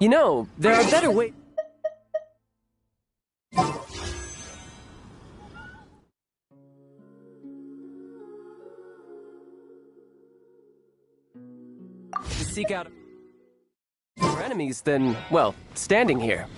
You know, there are better ways. To seek out our enemies than, well, standing here.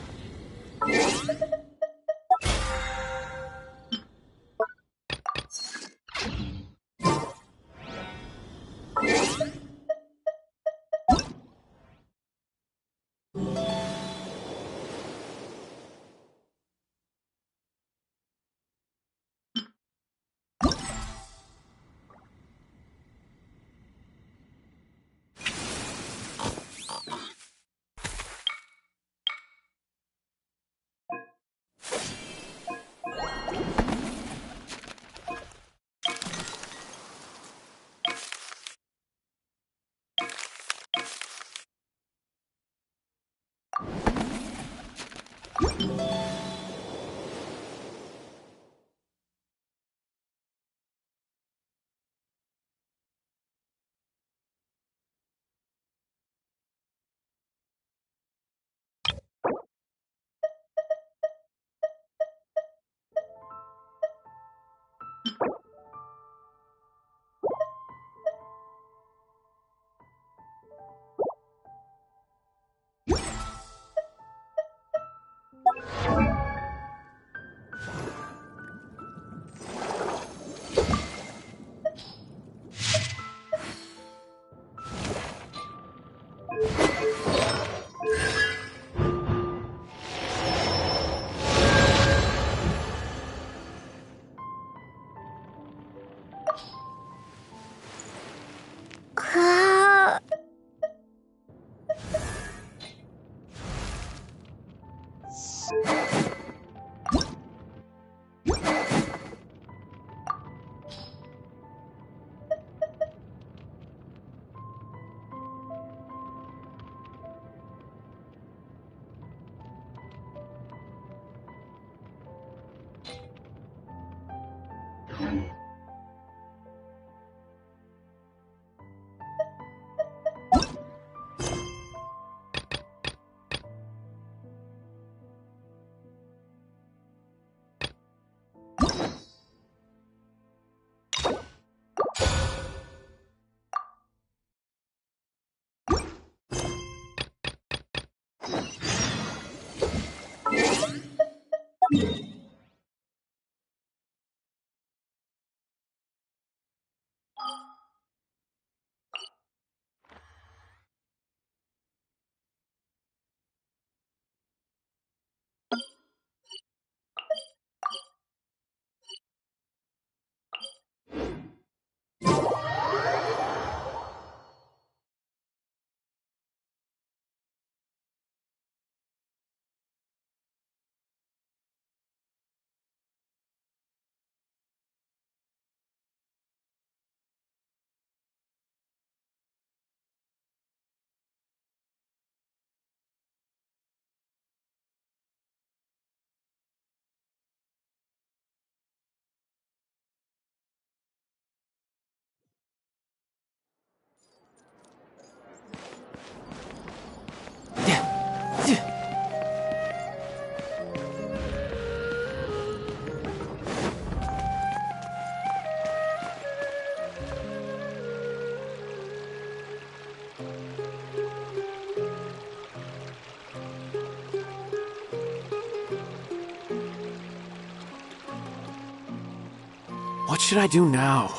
What should I do now?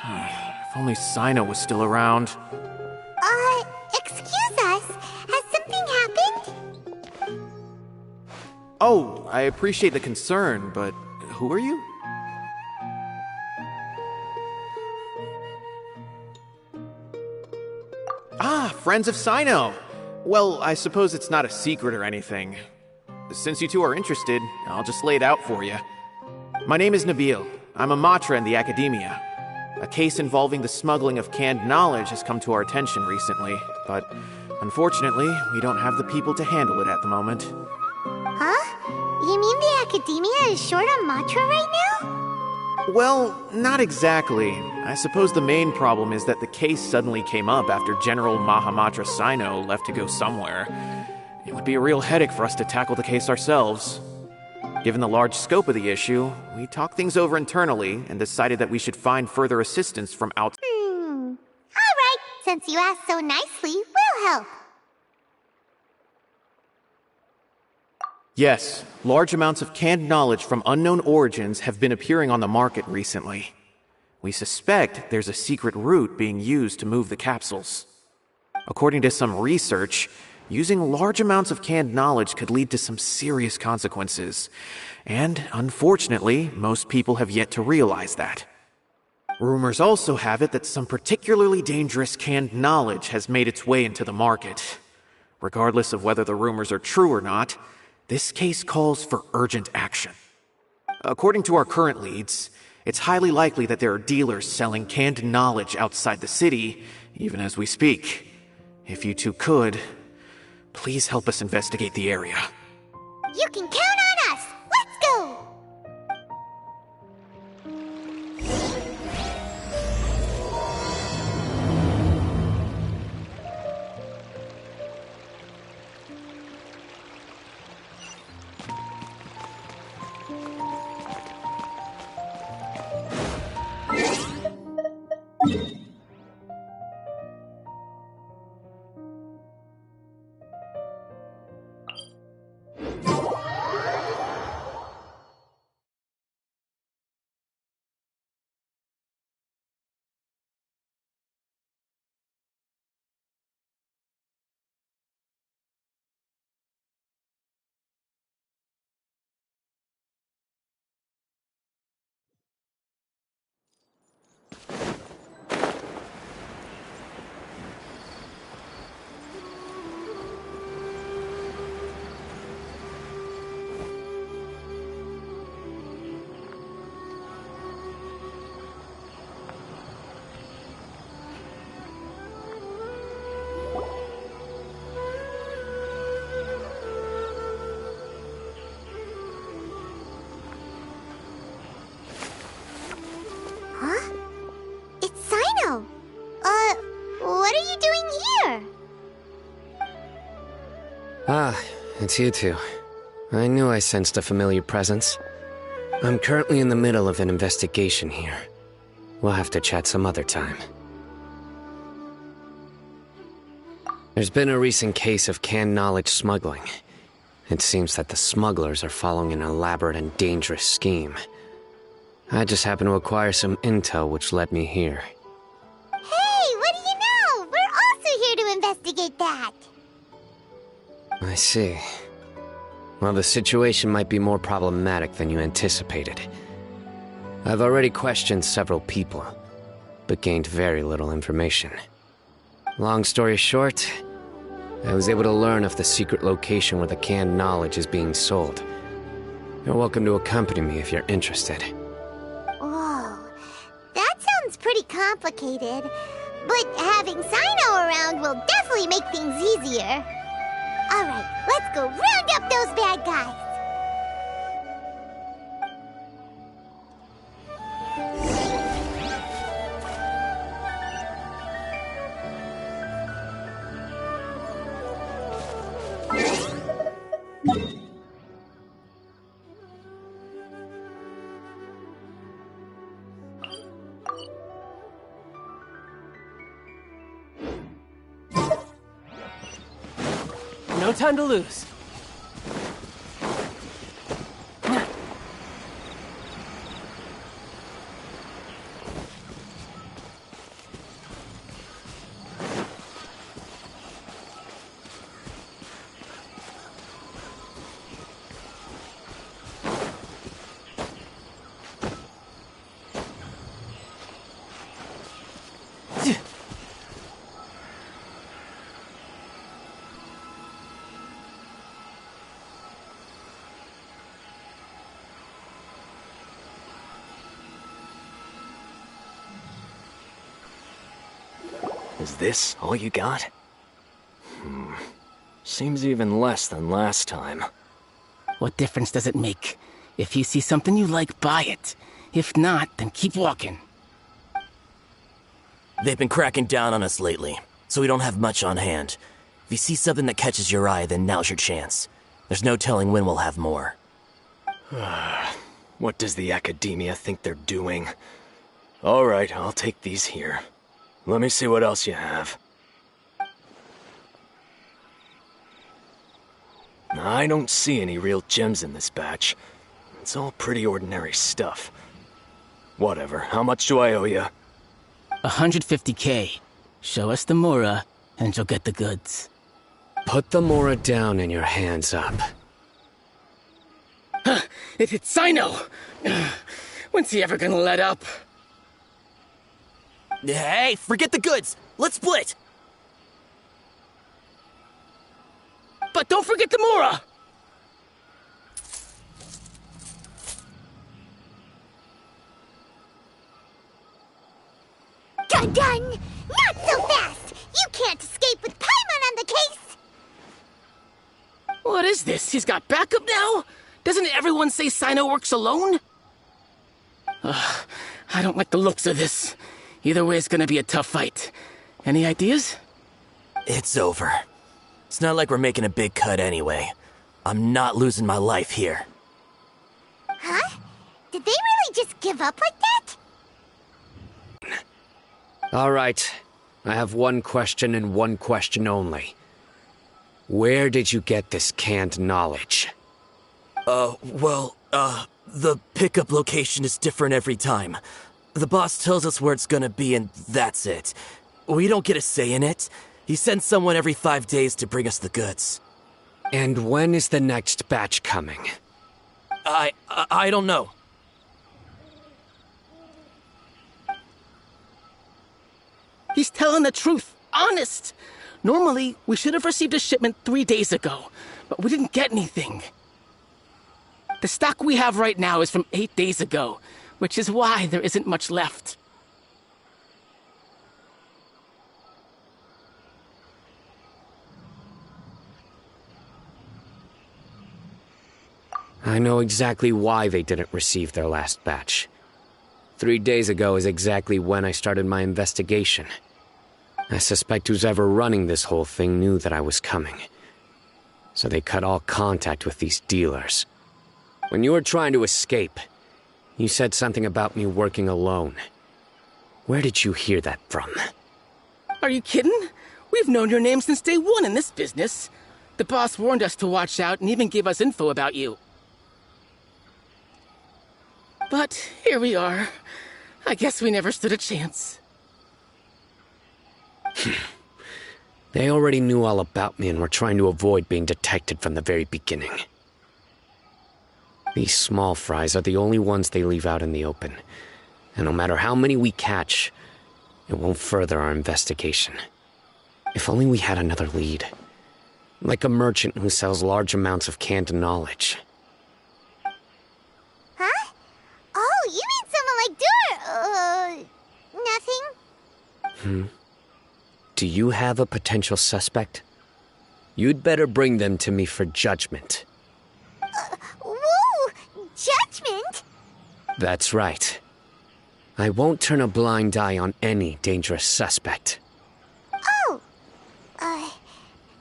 If only Sino was still around. Excuse us. Has something happened? Oh, I appreciate the concern, but who are you? Ah, friends of Sino! Well, I suppose it's not a secret or anything. Since you two are interested, I'll just lay it out for you. My name is Nabil. I'm a Matra in the Academia. A case involving the smuggling of canned knowledge has come to our attention recently, but unfortunately, we don't have the people to handle it at the moment. Huh? You mean the Academia is short on Matra right now? Well, not exactly. I suppose the main problem is that the case suddenly came up after General Mahamatra Sino left to go somewhere. be a real headache for us to tackle the case ourselves. Given the large scope of the issue, we talked things over internally and decided that we should find further assistance from outside. Alright, since you asked so nicely, we'll help. Yes, large amounts of canned knowledge from unknown origins have been appearing on the market recently. We suspect there's a secret route being used to move the capsules. According to some research, using large amounts of canned knowledge could lead to some serious consequences. And, unfortunately, most people have yet to realize that. Rumors also have it that some particularly dangerous canned knowledge has made its way into the market. Regardless of whether the rumors are true or not, this case calls for urgent action. According to our current leads, it's highly likely that there are dealers selling canned knowledge outside the city, even as we speak. If you two could, please help us investigate the area. You can count on us! Let's go! Huh? It's Sino! What are you doing here? Ah, it's you two. I knew I sensed a familiar presence. I'm currently in the middle of an investigation here. We'll have to chat some other time. There's been a recent case of canned knowledge smuggling. It seems that the smugglers are following an elaborate and dangerous scheme. I just happened to acquire some intel which led me here. Hey, what do you know? We're also here to investigate that. I see. Well, the situation might be more problematic than you anticipated. I've already questioned several people, but gained very little information. Long story short, I was able to learn of the secret location where the canned knowledge is being sold. You're welcome to accompany me if you're interested. Whoa, that sounds pretty complicated. But having Sino around will definitely make things easier. Alright, let's go round up those bad guys. No time to lose. Is this all you got? Seems even less than last time. What difference does it make? If you see something you like, buy it. If not, then keep walking. They've been cracking down on us lately, so we don't have much on hand. If you see something that catches your eye, then now's your chance. There's no telling when we'll have more. What does the Academia think they're doing? Alright, I'll take these here. Let me see what else you have. I don't see any real gems in this batch. It's all pretty ordinary stuff. Whatever, how much do I owe you? 150K. Show us the Mora, and you'll get the goods. Put the Mora down and your hands up. It's Sino! When's he ever gonna let up? Hey, forget the goods! Let's split! But don't forget the Mora! Dun dun! Not so fast! You can't escape with Paimon on the case! What is this? He's got backup now? Doesn't everyone say Sino works alone? I don't like the looks of this. Either way, it's gonna be a tough fight. Any ideas? It's over. It's not like we're making a big cut anyway. I'm not losing my life here. Huh? Did they really just give up like that? All right. I have one question and one question only. Where did you get this canned knowledge? The pickup location is different every time. The boss tells us where it's gonna be and that's it. We don't get a say in it. He sends someone every 5 days to bring us the goods. And when is the next batch coming? I don't know. He's telling the truth. Honest. Normally, we should have received a shipment 3 days ago, but we didn't get anything. The stock we have right now is from 8 days ago, which is why there isn't much left. I know exactly why they didn't receive their last batch. 3 days ago is exactly when I started my investigation. I suspect who's ever running this whole thing knew that I was coming. So they cut all contact with these dealers. When you were trying to escape, you said something about me working alone. Where did you hear that from? Are you kidding? We've known your name since day one in this business. The boss warned us to watch out and even gave us info about you. But here we are. I guess we never stood a chance. They already knew all about me and were trying to avoid being detected from the very beginning. These small fries are the only ones they leave out in the open. And no matter how many we catch, it won't further our investigation. If only we had another lead. Like a merchant who sells large amounts of canned knowledge. Huh? Oh, you mean someone like nothing? Do you have a potential suspect? You'd better bring them to me for judgment. Whoa! Judgment? That's right. I won't turn a blind eye on any dangerous suspect. Oh!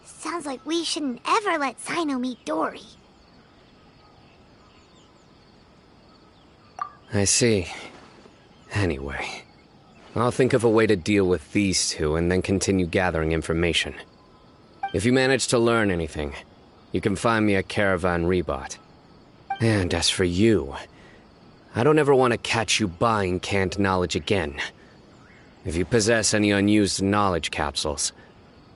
Sounds like we shouldn't ever let Sino meet Dory. I see. Anyway, I'll think of a way to deal with these two and then continue gathering information. If you manage to learn anything, you can find me a Caravan Rebot. And as for you, I don't ever want to catch you buying canned knowledge again. If you possess any unused knowledge capsules,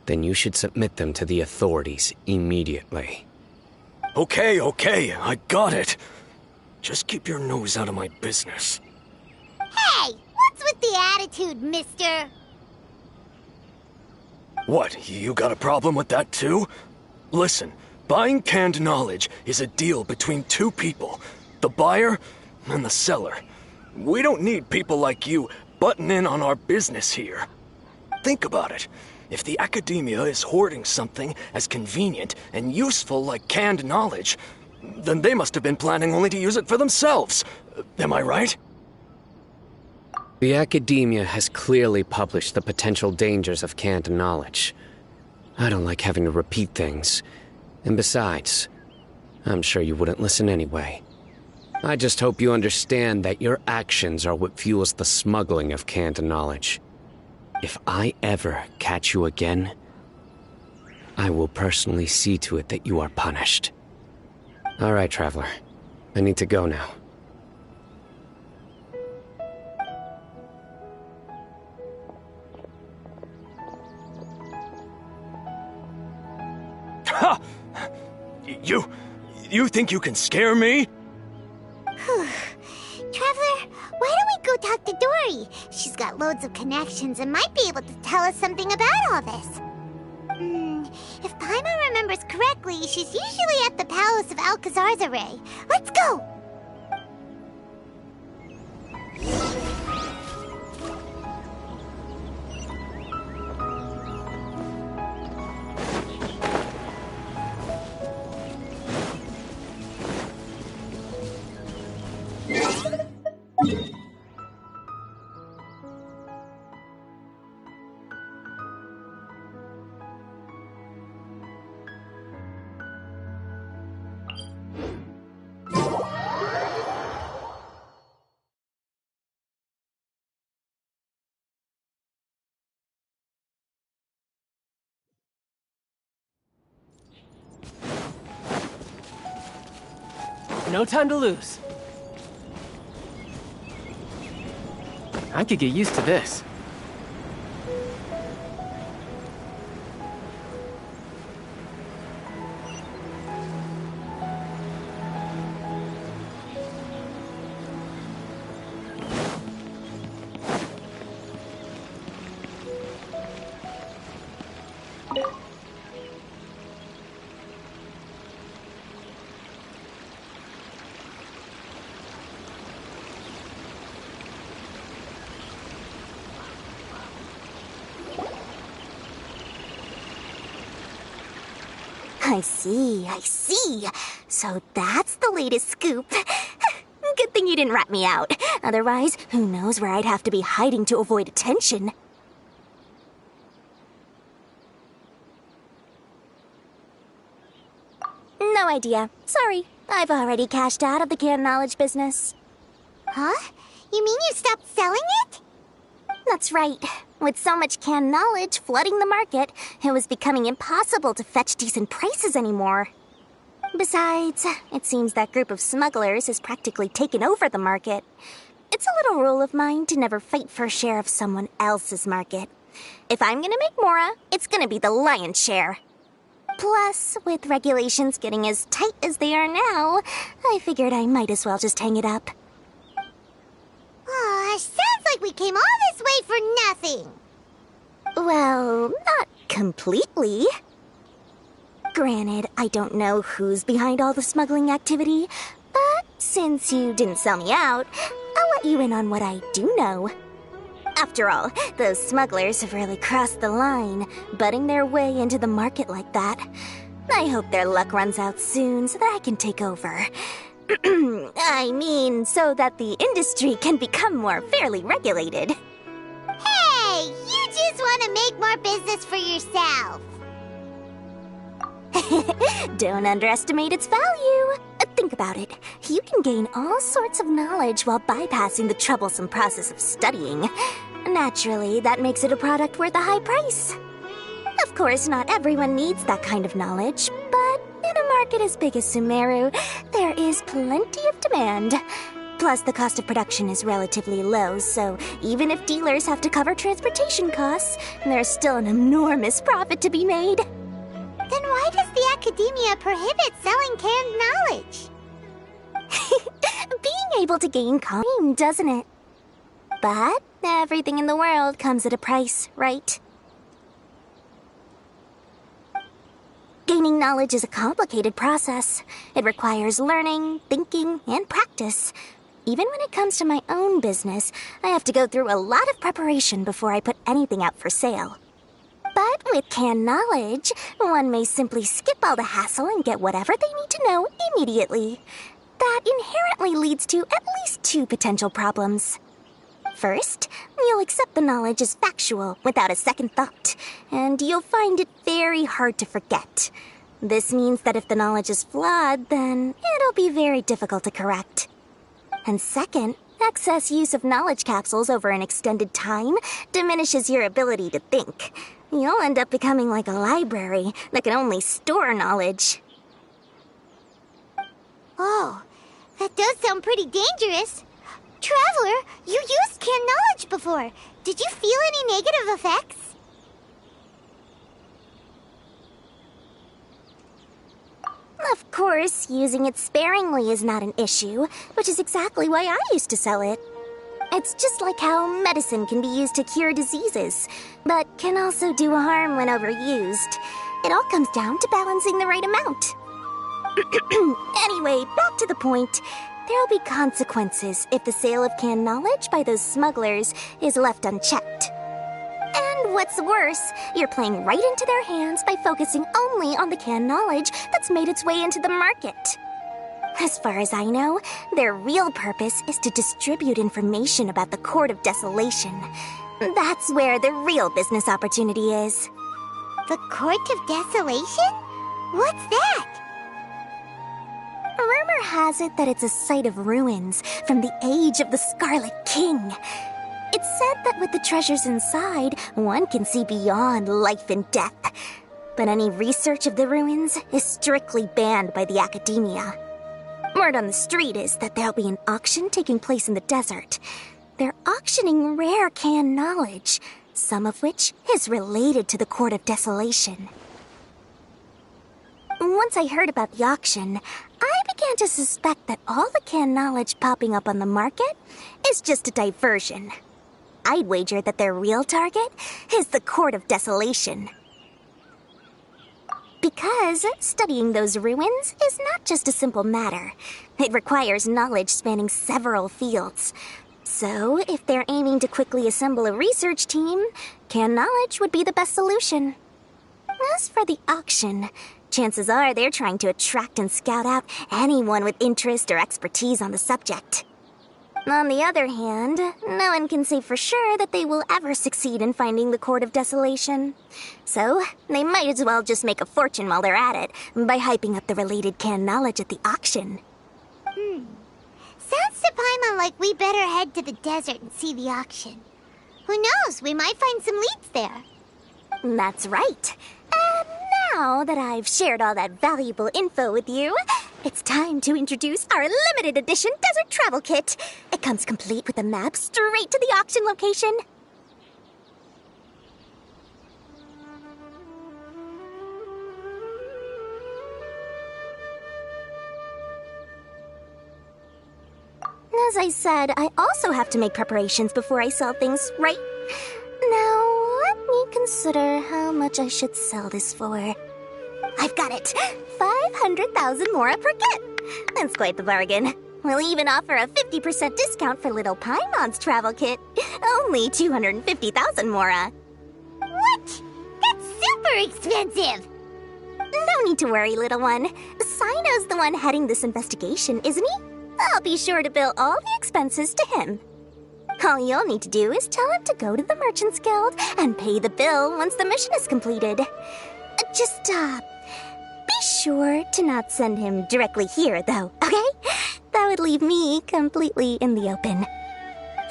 then you should submit them to the authorities immediately. Okay, I got it. Just keep your nose out of my business. Hey! What's with the attitude, mister? What, you got a problem with that too? Listen, buying canned knowledge is a deal between two people, the buyer and the seller. We don't need people like you butting in on our business here. Think about it. If the Academia is hoarding something as convenient and useful like canned knowledge, then they must have been planning only to use it for themselves. Am I right? The Academia has clearly published the potential dangers of canned knowledge. I don't like having to repeat things. And besides, I'm sure you wouldn't listen anyway. I just hope you understand that your actions are what fuels the smuggling of canned knowledge. If I ever catch you again, I will personally see to it that you are punished. All right, Traveler. I need to go now. Ha! You think you can scare me? Traveler, why don't we go talk to Dory? She's got loads of connections and might be able to tell us something about all this. If Paimon remembers correctly, she's usually at the Palace of Alcazar's array. Let's go! No time to lose. I could get used to this. I see. So that's the latest scoop. Good thing you didn't rat me out. Otherwise, who knows where I'd have to be hiding to avoid attention. No idea. Sorry. I've already cashed out of the canned knowledge business. Huh? You mean you stopped selling it? That's right. With so much canned knowledge flooding the market, it was becoming impossible to fetch decent prices anymore. Besides, it seems that group of smugglers has practically taken over the market. It's a little rule of mine to never fight for a share of someone else's market. If I'm gonna make Mora, it's gonna be the lion's share. Plus, with regulations getting as tight as they are now, I figured I might as well just hang it up. Oh, sounds like we came all this way for nothing. Well, not completely. Granted, I don't know who's behind all the smuggling activity, but since you didn't sell me out, I'll let you in on what I do know. After all, those smugglers have really crossed the line, butting their way into the market like that. I hope their luck runs out soon so that I can take over. I mean, so that the industry can become more fairly regulated. Hey, you just want to make more business for yourself. Don't underestimate its value. Think about it. You can gain all sorts of knowledge while bypassing the troublesome process of studying. Naturally, that makes it a product worth a high price. Of course, not everyone needs that kind of knowledge, but in a market as big as Sumeru, there is plenty of demand. Plus, the cost of production is relatively low, so even if dealers have to cover transportation costs, there's still an enormous profit to be made. Then why does the academia prohibit selling canned knowledge? Being able to gain calm, doesn't it? But everything in the world comes at a price, right? Gaining knowledge is a complicated process. It requires learning, thinking, and practice. Even when it comes to my own business, I have to go through a lot of preparation before I put anything out for sale. But with canned knowledge, one may simply skip all the hassle and get whatever they need to know immediately. That inherently leads to at least two potential problems. First, you'll accept the knowledge as factual without a second thought, and you'll find it very hard to forget. This means that if the knowledge is flawed, then it'll be very difficult to correct. And second, excess use of knowledge capsules over an extended time diminishes your ability to think. You'll end up becoming like a library that can only store knowledge. Oh, that does sound pretty dangerous. Traveler, you used canned knowledge before. Did you feel any negative effects? Of course, using it sparingly is not an issue, which is exactly why I used to sell it. It's just like how medicine can be used to cure diseases, but can also do harm when overused. It all comes down to balancing the right amount. Anyway, back to the point. There'll be consequences if the sale of canned knowledge by those smugglers is left unchecked. And what's worse, you're playing right into their hands by focusing only on the canned knowledge that's made its way into the market. As far as I know, their real purpose is to distribute information about the Court of Desolation. That's where the real business opportunity is. The Court of Desolation? What's that? Rumor has it that it's a site of ruins from the age of the Scarlet King. It's said that with the treasures inside, one can see beyond life and death. But any research of the ruins is strictly banned by the academia. Word on the street is that there'll be an auction taking place in the desert. They're auctioning rare canned knowledge, some of which is related to the Court of Desolation. Once I heard about the auction, I began to suspect that all the canned knowledge popping up on the market is just a diversion. I'd wager that their real target is the Court of Desolation. Because studying those ruins is not just a simple matter. It requires knowledge spanning several fields. So, if they're aiming to quickly assemble a research team, canned knowledge would be the best solution. As for the auction, chances are they're trying to attract and scout out anyone with interest or expertise on the subject. On the other hand, no one can say for sure that they will ever succeed in finding the Court of Desolation. So, they might as well just make a fortune while they're at it by hyping up the related canned knowledge at the auction. Sounds to Paimon like we better head to the desert and see the auction. Who knows, we might find some leads there. That's right. And now that I've shared all that valuable info with you, it's time to introduce our limited edition desert travel kit. It comes complete with a map straight to the auction location. As I said, I also have to make preparations before I sell things, right? Now, let me consider how much I should sell this for. I've got it! 500,000 mora per kit! That's quite the bargain. We'll even offer a 50% discount for little Paimon's travel kit. Only 250,000 mora. What? That's super expensive! No need to worry, little one. Sino's the one heading this investigation, isn't he? I'll be sure to bill all the expenses to him. All you'll need to do is tell him to go to the Merchants Guild and pay the bill once the mission is completed. Just, be sure to not send him directly here, though, okay? That would leave me completely in the open.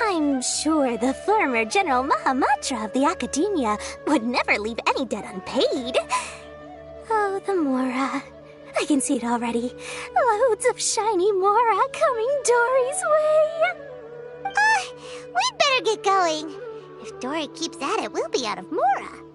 I'm sure the former General Mahamatra of the Academia would never leave any debt unpaid. Oh, the Mora. I can see it already. Loads of shiny Mora coming Dory's way. We'd better get going. If Dory keeps at it, we'll be out of Mora.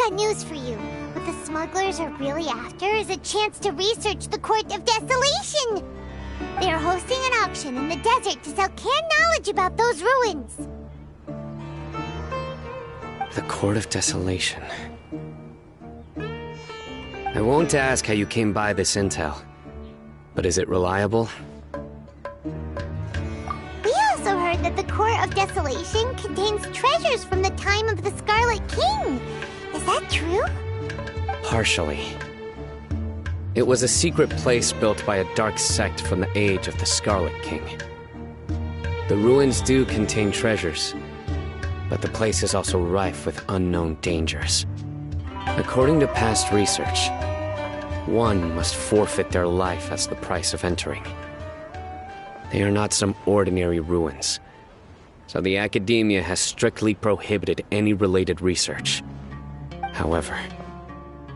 got news for you. What the smugglers are really after is a chance to research the Court of Desolation. They are hosting an auction in the desert to sell canned knowledge about those ruins. The Court of Desolation. I won't ask how you came by this intel, but is it reliable? We also heard that the Court of Desolation contains treasures from the time of the Scarlet King. Is that true? Partially. It was a secret place built by a dark sect from the age of the Scarlet King. The ruins do contain treasures, but the place is also rife with unknown dangers. According to past research, one must forfeit their life as the price of entering. They are not some ordinary ruins, so the Academia has strictly prohibited any related research. However,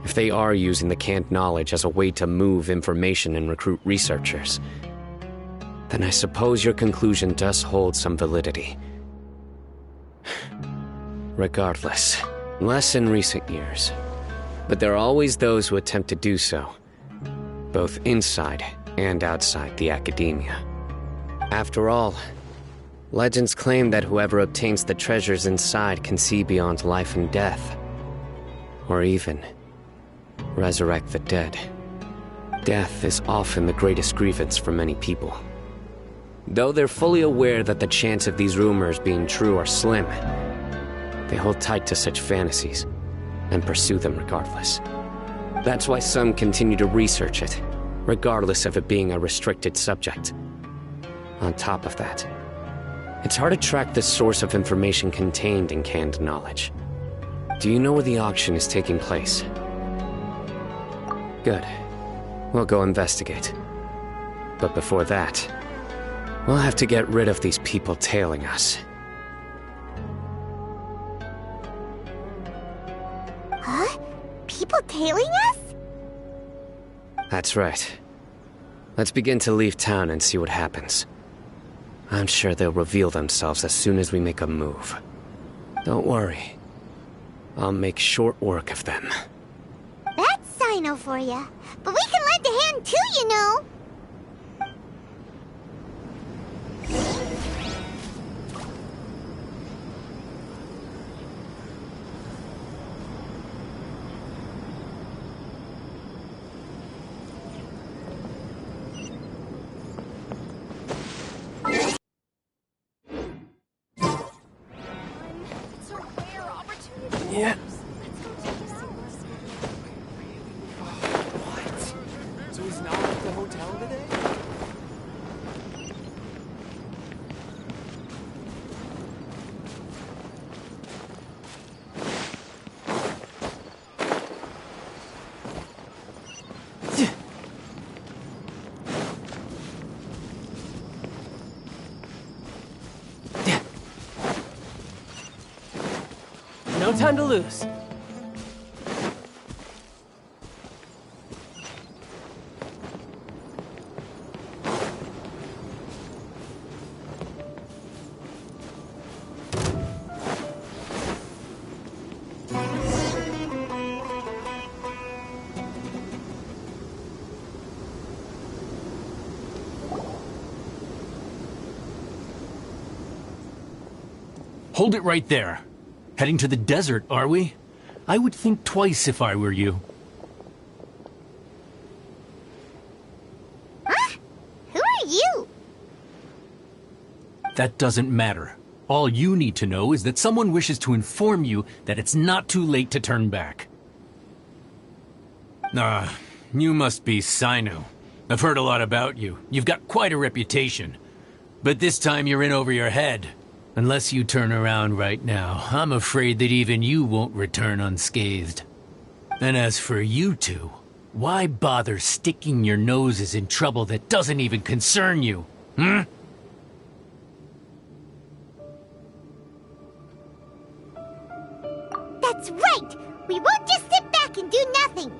if they are using the canned knowledge as a way to move information and recruit researchers, then I suppose your conclusion does hold some validity. Regardless, less in recent years, but there are always those who attempt to do so, both inside and outside the Academia. After all, legends claim that whoever obtains the treasures inside can see beyond life and death, or even resurrect the dead. Death is often the greatest grievance for many people. Though they're fully aware that the chance of these rumors being true are slim, they hold tight to such fantasies and pursue them regardless. That's why some continue to research it, regardless of it being a restricted subject. On top of that, it's hard to track the source of information contained in canned knowledge. Do you know where the auction is taking place? Good. We'll go investigate. But before that, we'll have to get rid of these people tailing us. Huh? People tailing us? That's right. Let's begin to leave town and see what happens. I'm sure they'll reveal themselves as soon as we make a move. Don't worry. I'll make short work of them. That's Sino for ya. But we can lend a hand too, you know. Yeah. What? So he's not at the hotel today? No time to lose. Hold it right there. Heading to the desert, are we? I would think twice if I were you. Huh? Who are you? That doesn't matter. All you need to know is that someone wishes to inform you that it's not too late to turn back. You must be Sino. I've heard a lot about you. You've got quite a reputation. But this time you're in over your head. Unless you turn around right now, I'm afraid that even you won't return unscathed. And as for you two, why bother sticking your noses in trouble that doesn't even concern you, hmm? That's right! We won't just sit back and do nothing!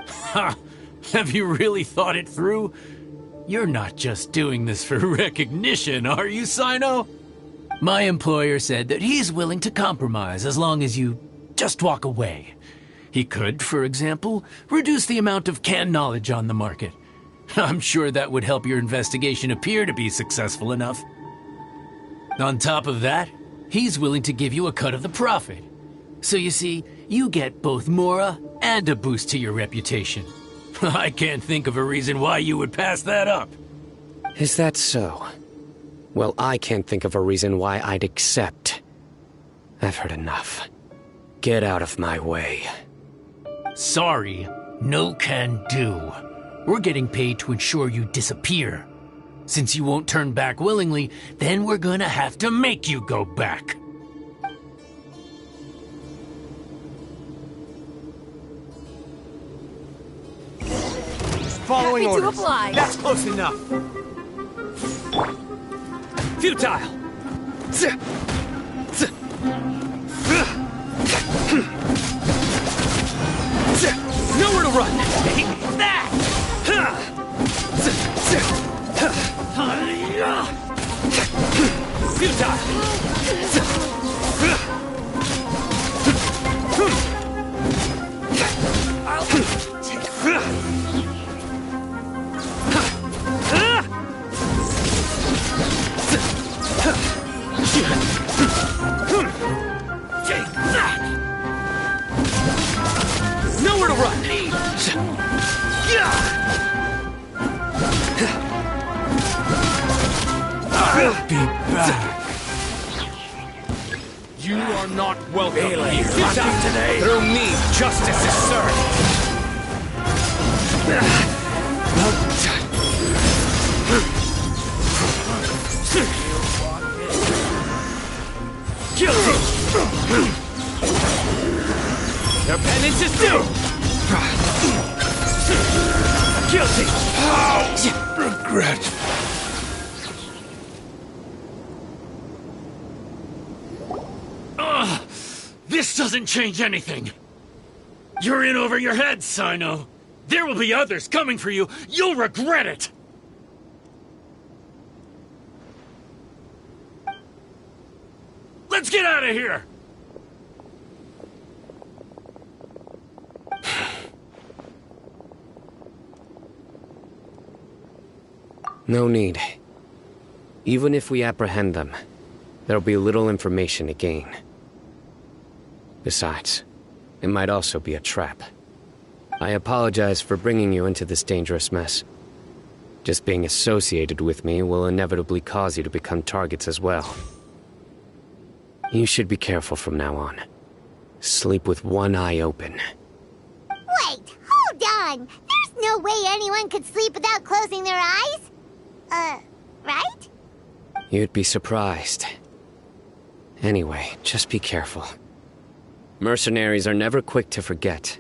Ha! Have you really thought it through? You're not just doing this for recognition, are you, Sino? My employer said that he's willing to compromise as long as you just walk away. He could, for example, reduce the amount of canned knowledge on the market. I'm sure that would help your investigation appear to be successful enough. On top of that, he's willing to give you a cut of the profit. So you see, you get both Mora and a boost to your reputation. I can't think of a reason why you would pass that up. Is that so? Well, I can't think of a reason why I'd accept. I've heard enough. Get out of my way. Sorry, no can do. We're getting paid to ensure you disappear. Since you won't turn back willingly, then we're gonna have to make you go back. Following Happy to orders. oblige. That's close enough. Futile. Nowhere to run. Take that. Take that! Nowhere to run! I'll be back. You are not welcome here. Today. Through me, justice is served. Guilty! Their penance is due! Guilty! Regret. This doesn't change anything. You're in over your head, Sino. There will be others coming for you. You'll regret it. Let's get out of here! No need. Even if we apprehend them, there'll be little information to gain. Besides, it might also be a trap. I apologize for bringing you into this dangerous mess. Just being associated with me will inevitably cause you to become targets as well. You should be careful from now on. Sleep with one eye open. Wait, hold on! There's no way anyone could sleep without closing their eyes? Right? You'd be surprised. Anyway, just be careful. Mercenaries are never quick to forget.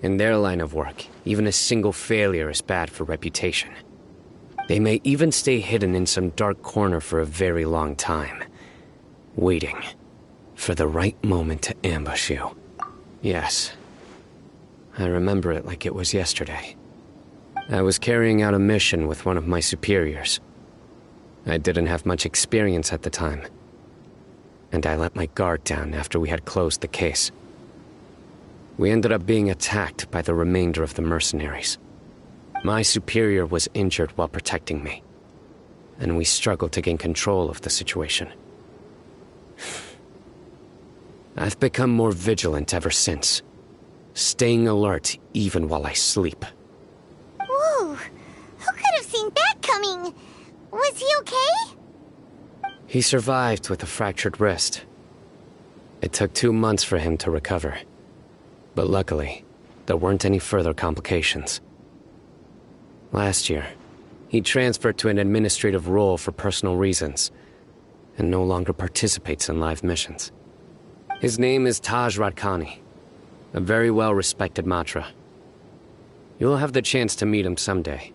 In their line of work, even a single failure is bad for reputation. They may even stay hidden in some dark corner for a very long time, waiting for the right moment to ambush you. Yes, I remember it like it was yesterday. I was carrying out a mission with one of my superiors. I didn't have much experience at the time, and I let my guard down after we had closed the case. We ended up being attacked by the remainder of the mercenaries. My superior was injured while protecting me, and we struggled to gain control of the situation. I've become more vigilant ever since, staying alert even while I sleep. Whoa, who could have seen that coming? Was he okay? He survived with a fractured wrist. It took 2 months for him to recover. But luckily, there weren't any further complications. Last year, he transferred to an administrative role for personal reasons, and no longer participates in live missions. His name is Taj Radkani, a very well-respected Matra. You'll have the chance to meet him someday.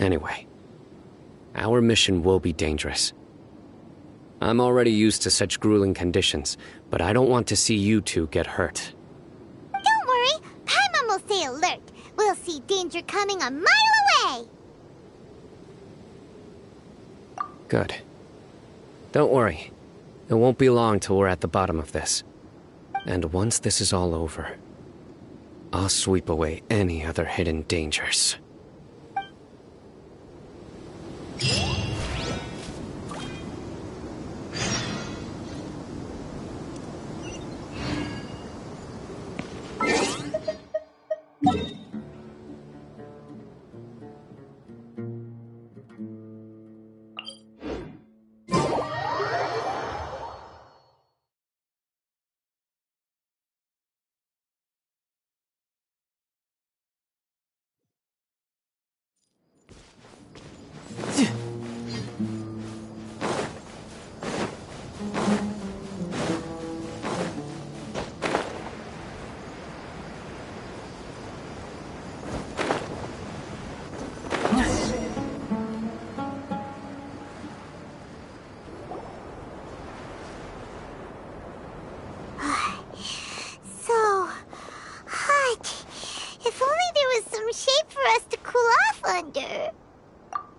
Anyway, our mission will be dangerous. I'm already used to such grueling conditions, but I don't want to see you two get hurt. Don't worry, Paimon will stay alert. We'll see danger coming a mile away. Good. Don't worry. It won't be long till we're at the bottom of this. And once this is all over, I'll sweep away any other hidden dangers.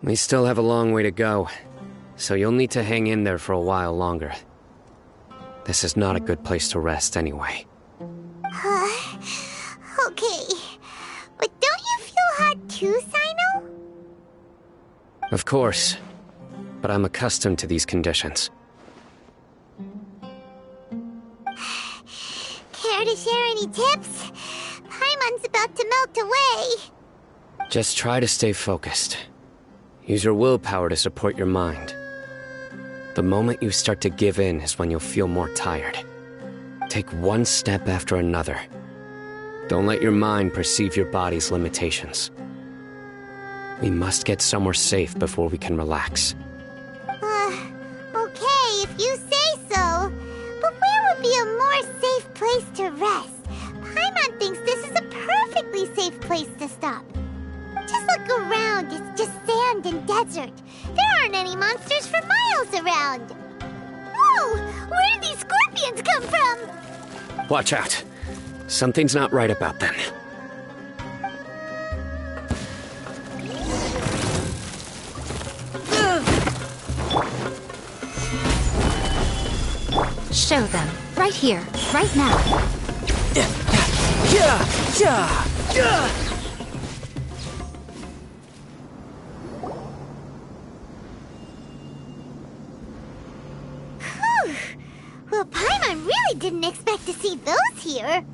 We still have a long way to go, so you'll need to hang in there for a while longer. This is not a good place to rest anyway. Okay. But don't you feel hot too, Sino? Of course, but I'm accustomed to these conditions. Care to share any tips? Paimon's about to melt away. Just try to stay focused. Use your willpower to support your mind. The moment you start to give in is when you'll feel more tired. Take one step after another. Don't let your mind perceive your body's limitations. We must get somewhere safe before we can relax. Okay, if you say so. But where would be a more safe place to rest? Paimon thinks this is a perfectly safe place to stop. Just look around, it's just sand and desert. There aren't any monsters for miles around. Whoa! Where did these scorpions come from? Watch out. Something's not right about them. Show them. Right here. Right now. Well, Paimon really didn't expect to see those here.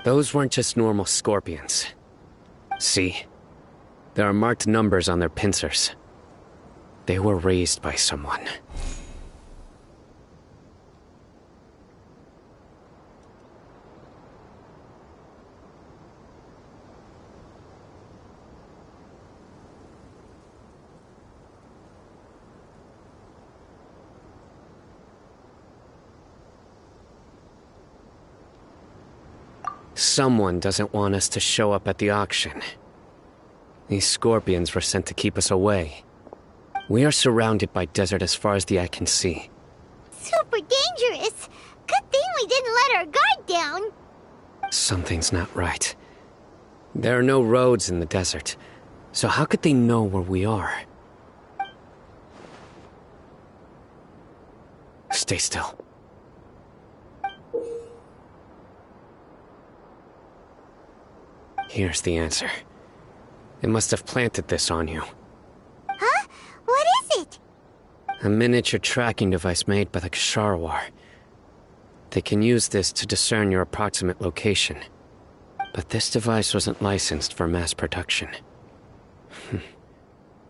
Those weren't just normal scorpions. See? There are marked numbers on their pincers. They were raised by someone. Someone doesn't want us to show up at the auction. These scorpions were sent to keep us away. We are surrounded by desert as far as the eye can see. Super dangerous. Good thing we didn't let our guard down. Something's not right. There are no roads in the desert, so how could they know where we are? Stay still. Here's the answer. They must have planted this on you. Huh? What is it? A miniature tracking device made by the Ksharawar. They can use this to discern your approximate location. But this device wasn't licensed for mass production.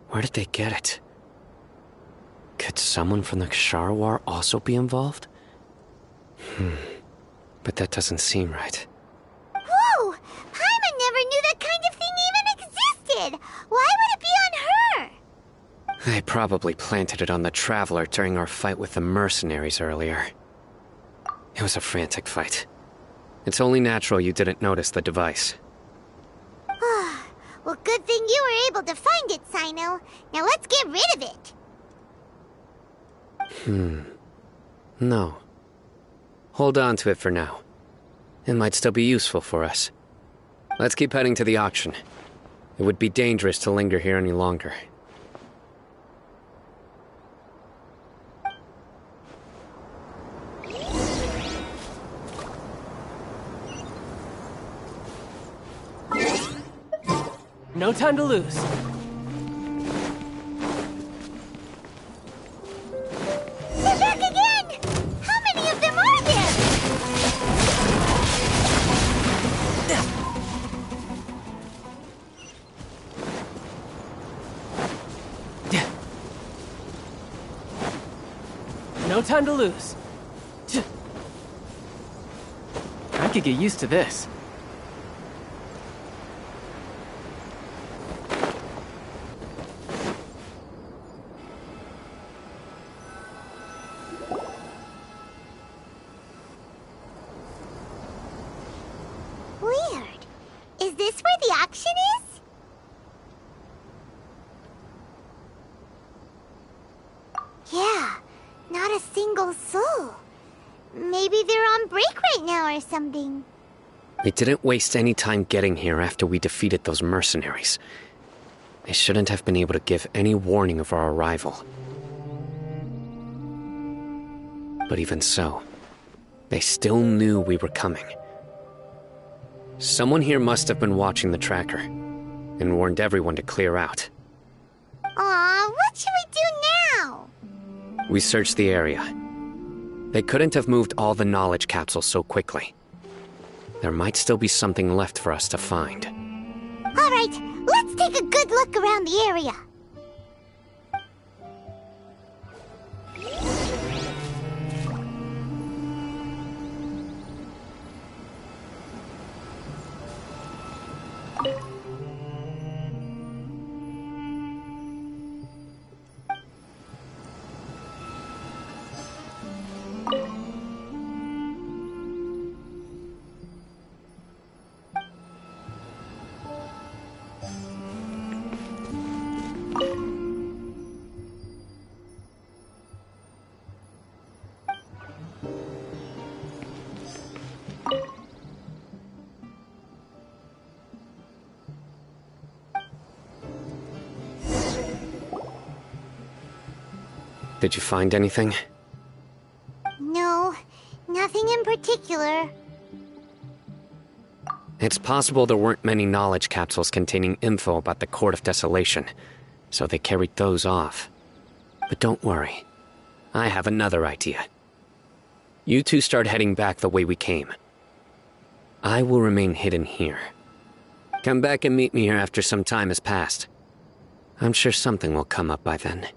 Where did they get it? Could someone from the Ksharawar also be involved? But that doesn't seem right. Whoa! Paimon never knew that kind of thing even existed! Why would it be on her? They probably planted it on the Traveler during our fight with the mercenaries earlier. It was a frantic fight. It's only natural you didn't notice the device. Well, good thing you were able to find it, Sino. Now let's get rid of it. No. Hold on to it for now. It might still be useful for us. Let's keep heading to the auction. It would be dangerous to linger here any longer. No time to lose. They're back again! How many of them are there? No time to lose. I could get used to this. Weird. Is this where the auction is? Yeah, not a single soul. Maybe they're on break right now or something. We didn't waste any time getting here after we defeated those mercenaries. They shouldn't have been able to give any warning of our arrival. But even so, they still knew we were coming. Someone here must have been watching the tracker and warned everyone to clear out. Aw, what should we do now? We searched the area. They couldn't have moved all the knowledge capsules so quickly. There might still be something left for us to find. All right, let's take a good look around the area. Did you find anything? No, nothing in particular. It's possible there weren't many knowledge capsules containing info about the Court of Desolation, so they carried those off. But don't worry. I have another idea. You two start heading back the way we came. I will remain hidden here. Come back and meet me here after some time has passed. I'm sure something will come up by then.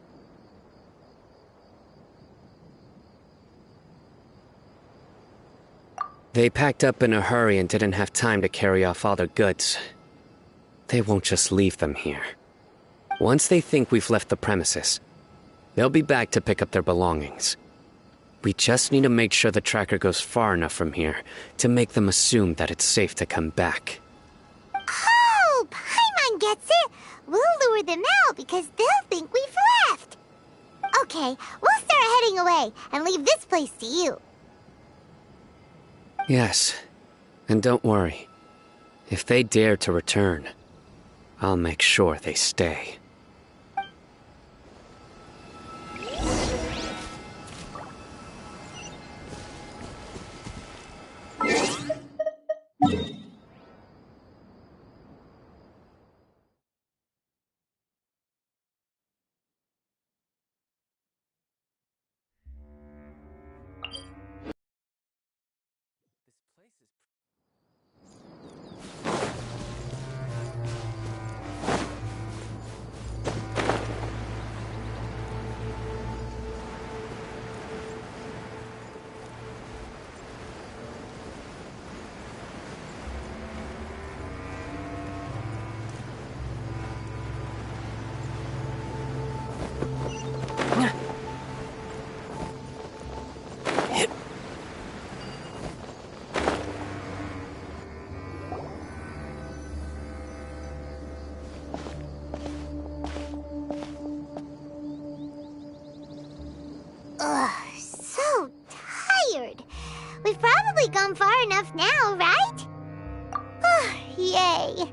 They packed up in a hurry and didn't have time to carry off all their goods. They won't just leave them here. Once they think we've left the premises, they'll be back to pick up their belongings. We just need to make sure the tracker goes far enough from here to make them assume that it's safe to come back. Oh, Paimon gets it. We'll lure them out because they'll think we've left. Okay, we'll start heading away and leave this place to you. Yes, and don't worry. If they dare to return, I'll make sure they stay. Ugh, so tired. We've probably gone far enough now, right? Oh, yay.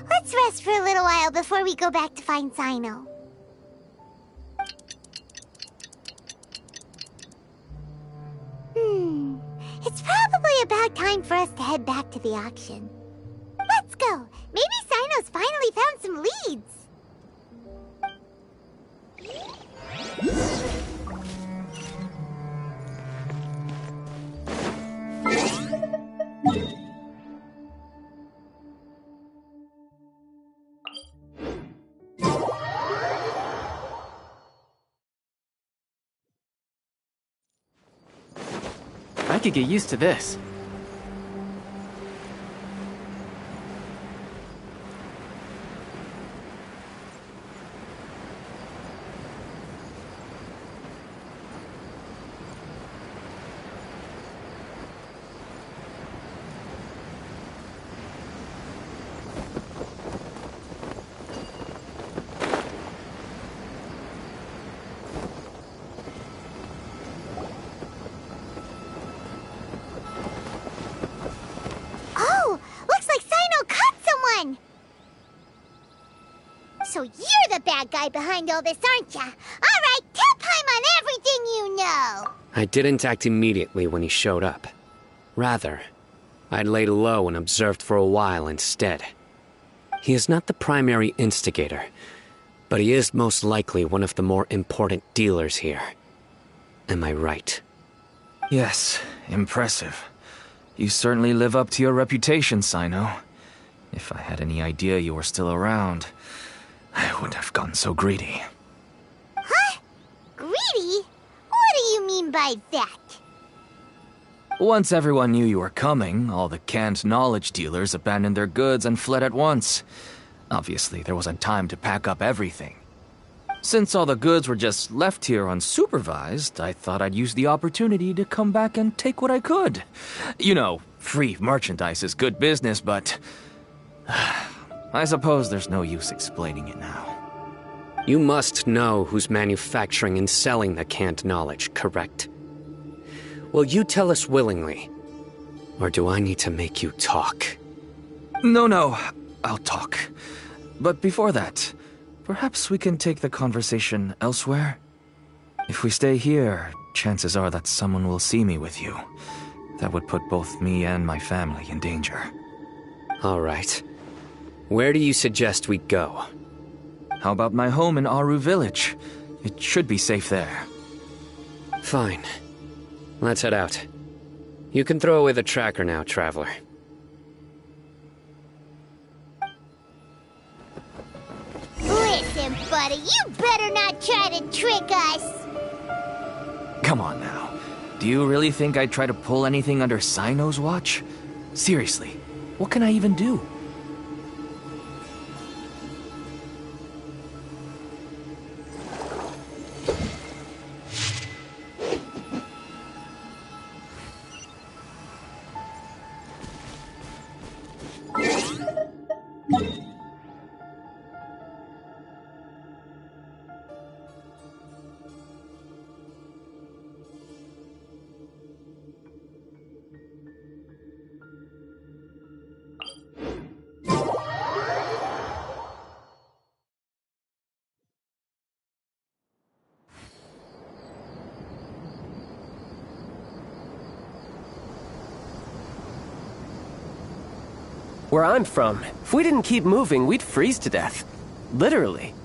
Let's rest for a little while before we go back to find Sino. It's probably about time for us to head back to the auction. Let's go. Maybe Sino's finally found some some leads. I could get used to this. Oh, looks like Sino caught someone! So you're the bad guy behind all this, aren't ya? Alright, tell Paimon on everything you know! I didn't act immediately when he showed up. Rather, I'd laid low and observed for a while instead. He is not the primary instigator, but he is most likely one of the more important dealers here. Am I right? Yes, impressive. You certainly live up to your reputation, Sino. If I had any idea you were still around, I wouldn't have gotten so greedy. Huh? Greedy? What do you mean by that? Once everyone knew you were coming, all the canned knowledge dealers abandoned their goods and fled at once. Obviously, there wasn't time to pack up everything. Since all the goods were just left here unsupervised, I thought I'd use the opportunity to come back and take what I could. You know, free merchandise is good business, but I suppose there's no use explaining it now. You must know who's manufacturing and selling the canned knowledge, correct? Will you tell us willingly? Or do I need to make you talk? No, I'll talk. But before that, perhaps we can take the conversation elsewhere? If we stay here, chances are that someone will see me with you. That would put both me and my family in danger. All right. Where do you suggest we go? How about my home in Aru Village? It should be safe there. Fine. Let's head out. You can throw away the tracker now, Traveler. Listen, buddy, you better not try to trick us! Come on now. Do you really think I'd try to pull anything under Sino's watch? Seriously, what can I even do? Where I'm from, if we didn't keep moving, we'd freeze to death. Literally.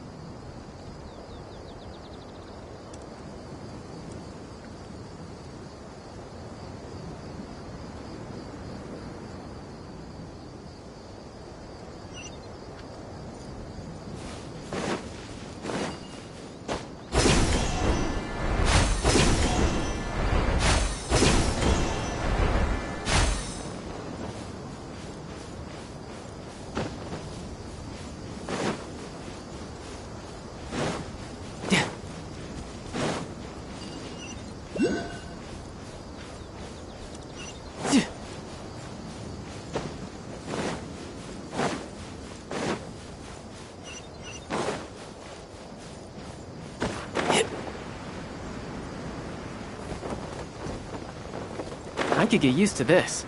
I could get used to this.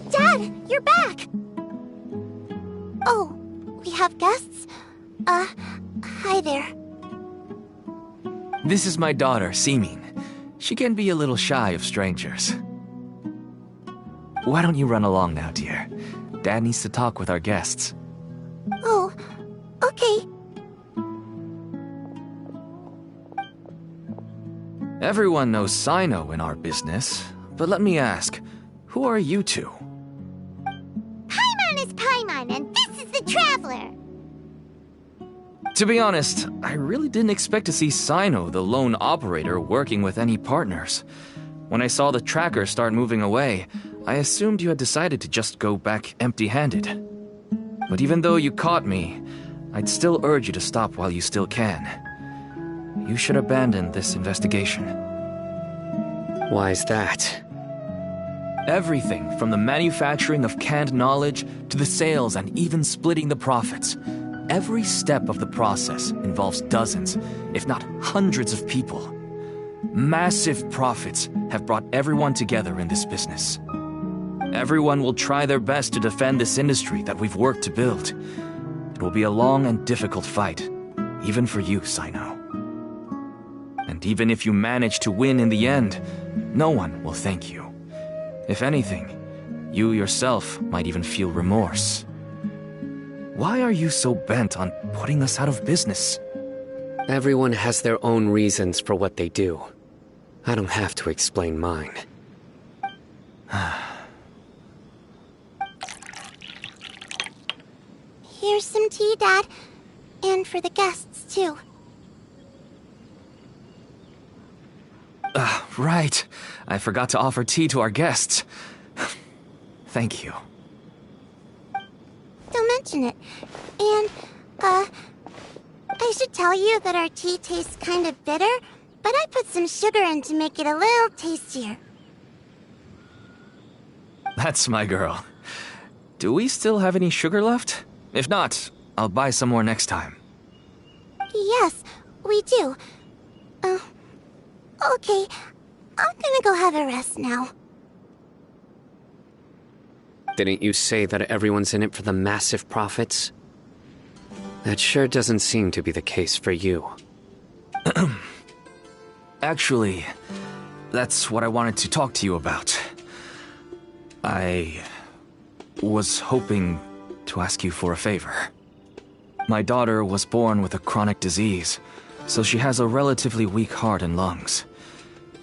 Dad, you're back! Oh, we have guests? Hi there. This is my daughter, Simin. She can be a little shy of strangers. Why don't you run along now, dear? Dad needs to talk with our guests. Oh, okay. Everyone knows Sino in our business, but let me ask, who are you two? Paimon is Paimon, and this is the Traveler. To be honest, I really didn't expect to see Sino, the lone operator, working with any partners. When I saw the tracker start moving away, I assumed you had decided to just go back empty-handed. But even though you caught me, I'd still urge you to stop while you still can. You should abandon this investigation. Why is that? Everything from the manufacturing of canned knowledge to the sales and even splitting the profits. Every step of the process involves dozens, if not hundreds of people. Massive profits have brought everyone together in this business. Everyone will try their best to defend this industry that we've worked to build. It will be a long and difficult fight, even for you, Sino. And even if you manage to win in the end, no one will thank you. If anything, you yourself might even feel remorse. Why are you so bent on putting us out of business? Everyone has their own reasons for what they do. I don't have to explain mine. Here's some tea, Dad. And for the guests, too. Right. I forgot to offer tea to our guests. Thank you. Don't mention it. And, I should tell you that our tea tastes kind of bitter, but I put some sugar in to make it a little tastier. That's my girl. Do we still have any sugar left? If not, I'll buy some more next time. Yes, we do. Okay. I'm gonna go have a rest now. Didn't you say that everyone's in it for the massive profits? That sure doesn't seem to be the case for you. Actually, that's what I wanted to talk to you about. I was hoping to ask you for a favor. My daughter was born with a chronic disease, so she has a relatively weak heart and lungs.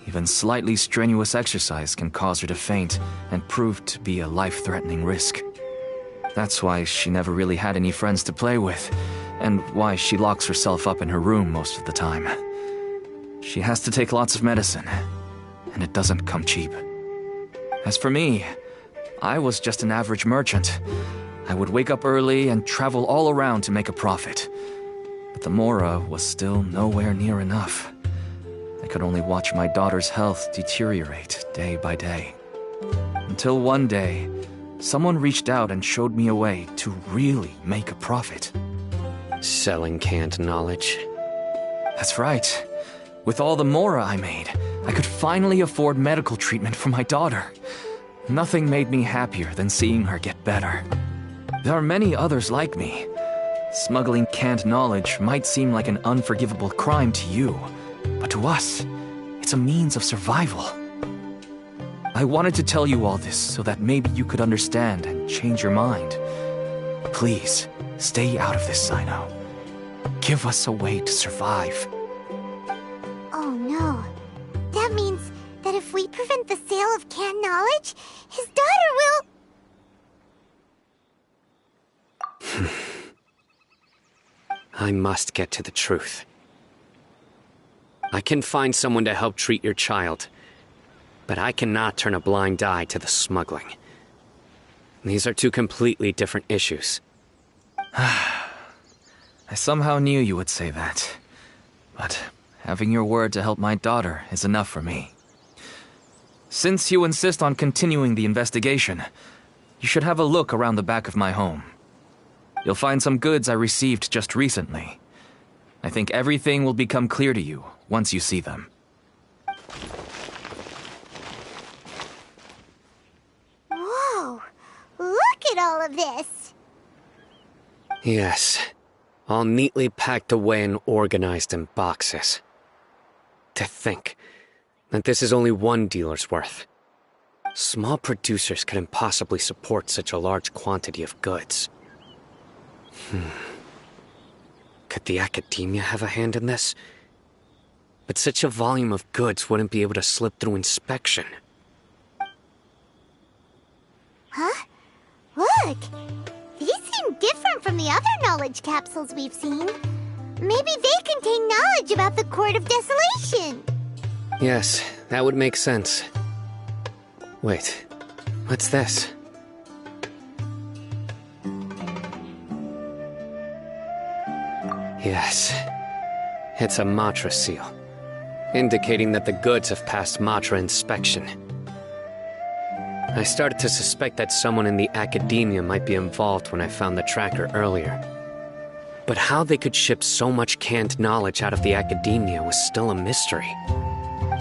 Even slightly strenuous exercise can cause her to faint and prove to be a life-threatening risk. That's why she never really had any friends to play with, and why she locks herself up in her room most of the time. She has to take lots of medicine, and it doesn't come cheap. As for me, I was just an average merchant. I would wake up early and travel all around to make a profit. But the Mora was still nowhere near enough. I could only watch my daughter's health deteriorate day by day. Until one day, someone reached out and showed me a way to really make a profit. Selling canned knowledge? That's right. With all the Mora I made, I could finally afford medical treatment for my daughter. Nothing made me happier than seeing her get better. There are many others like me. Smuggling canned knowledge might seem like an unforgivable crime to you, but to us, it's a means of survival. I wanted to tell you all this so that maybe you could understand and change your mind. Please, stay out of this, Sino. Give us a way to survive. Oh no. That means that if we prevent the sale of canned knowledge, his daughter will... I must get to the truth. I can find someone to help treat your child, but I cannot turn a blind eye to the smuggling. These are two completely different issues. I somehow knew you would say that. But having your word to help my daughter is enough for me. Since you insist on continuing the investigation, you should have a look around the back of my home. You'll find some goods I received just recently. I think everything will become clear to you once you see them. Whoa! Look at all of this! Yes, all neatly packed away and organized in boxes. To think that this is only one dealer's worth. Small producers couldn't possibly support such a large quantity of goods. Could the academia have a hand in this? But such a volume of goods wouldn't be able to slip through inspection. Huh? Look! These seem different from the other knowledge capsules we've seen. Maybe they contain knowledge about the Court of Desolation. Yes, that would make sense. Wait, what's this? Yes, it's a Matra seal, indicating that the goods have passed Matra inspection. I started to suspect that someone in the academia might be involved when I found the tracker earlier. But how they could ship so much canned knowledge out of the academia was still a mystery.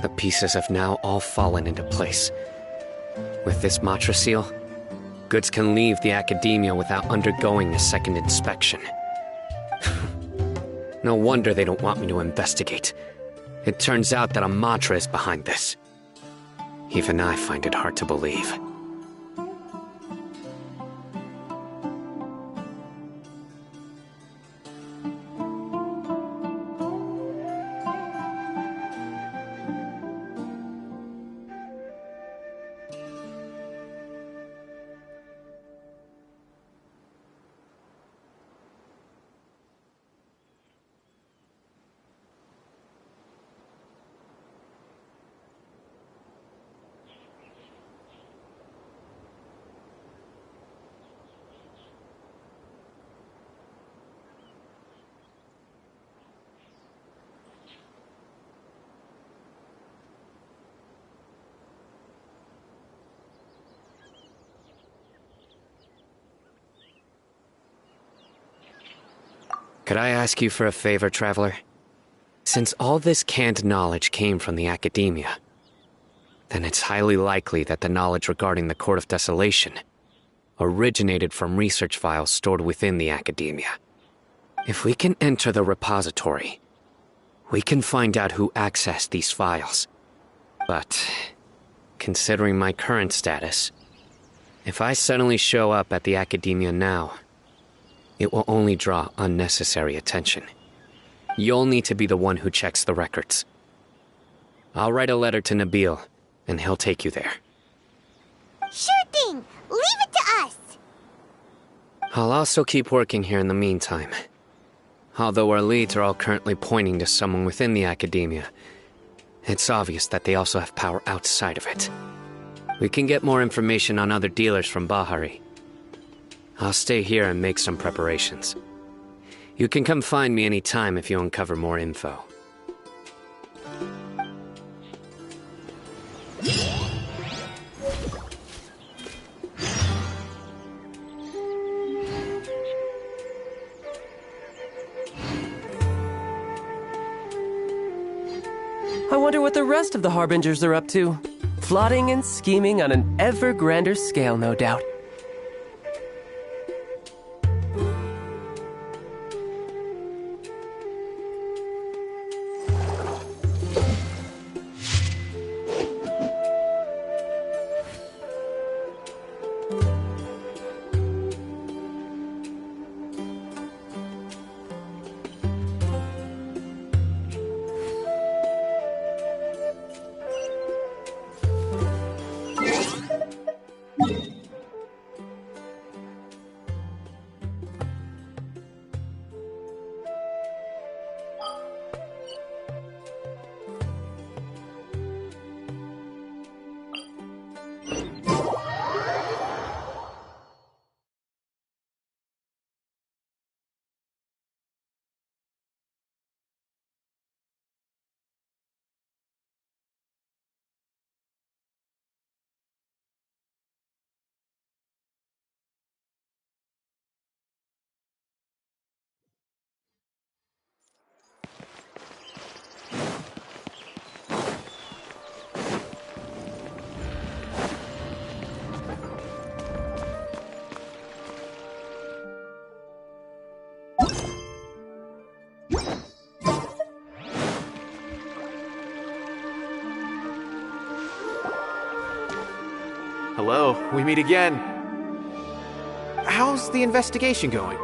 The pieces have now all fallen into place. With this Matra seal, goods can leave the academia without undergoing a second inspection. No wonder they don't want me to investigate. It turns out that a Matra is behind this. Even I find it hard to believe. Could I ask you for a favor, Traveler? Since all this canned knowledge came from the academia, then it's highly likely that the knowledge regarding the Court of Desolation originated from research files stored within the academia. If we can enter the repository, we can find out who accessed these files. But, considering my current status, if I suddenly show up at the academia now, it will only draw unnecessary attention. You'll need to be the one who checks the records. I'll write a letter to Nabil, and he'll take you there. Sure thing! Leave it to us! I'll also keep working here in the meantime. Although our leads are all currently pointing to someone within the academia, it's obvious that they also have power outside of it. We can get more information on other dealers from Bahari. I'll stay here and make some preparations. You can come find me anytime if you uncover more info. I wonder what the rest of the Harbingers are up to. Plotting and scheming on an ever grander scale, no doubt. Hello, we meet again. How's the investigation going?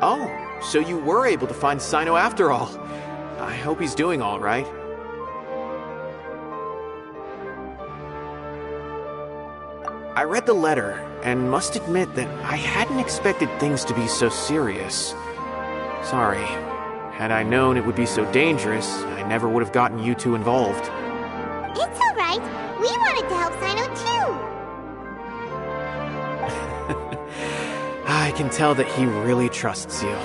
Oh, so you were able to find Sino after all. I hope he's doing all right. I read the letter, and must admit that I hadn't expected things to be so serious. Sorry. Had I known it would be so dangerous, I never would have gotten you two involved. It's all right. We wanted to help Sino too. I can tell that he really trusts you.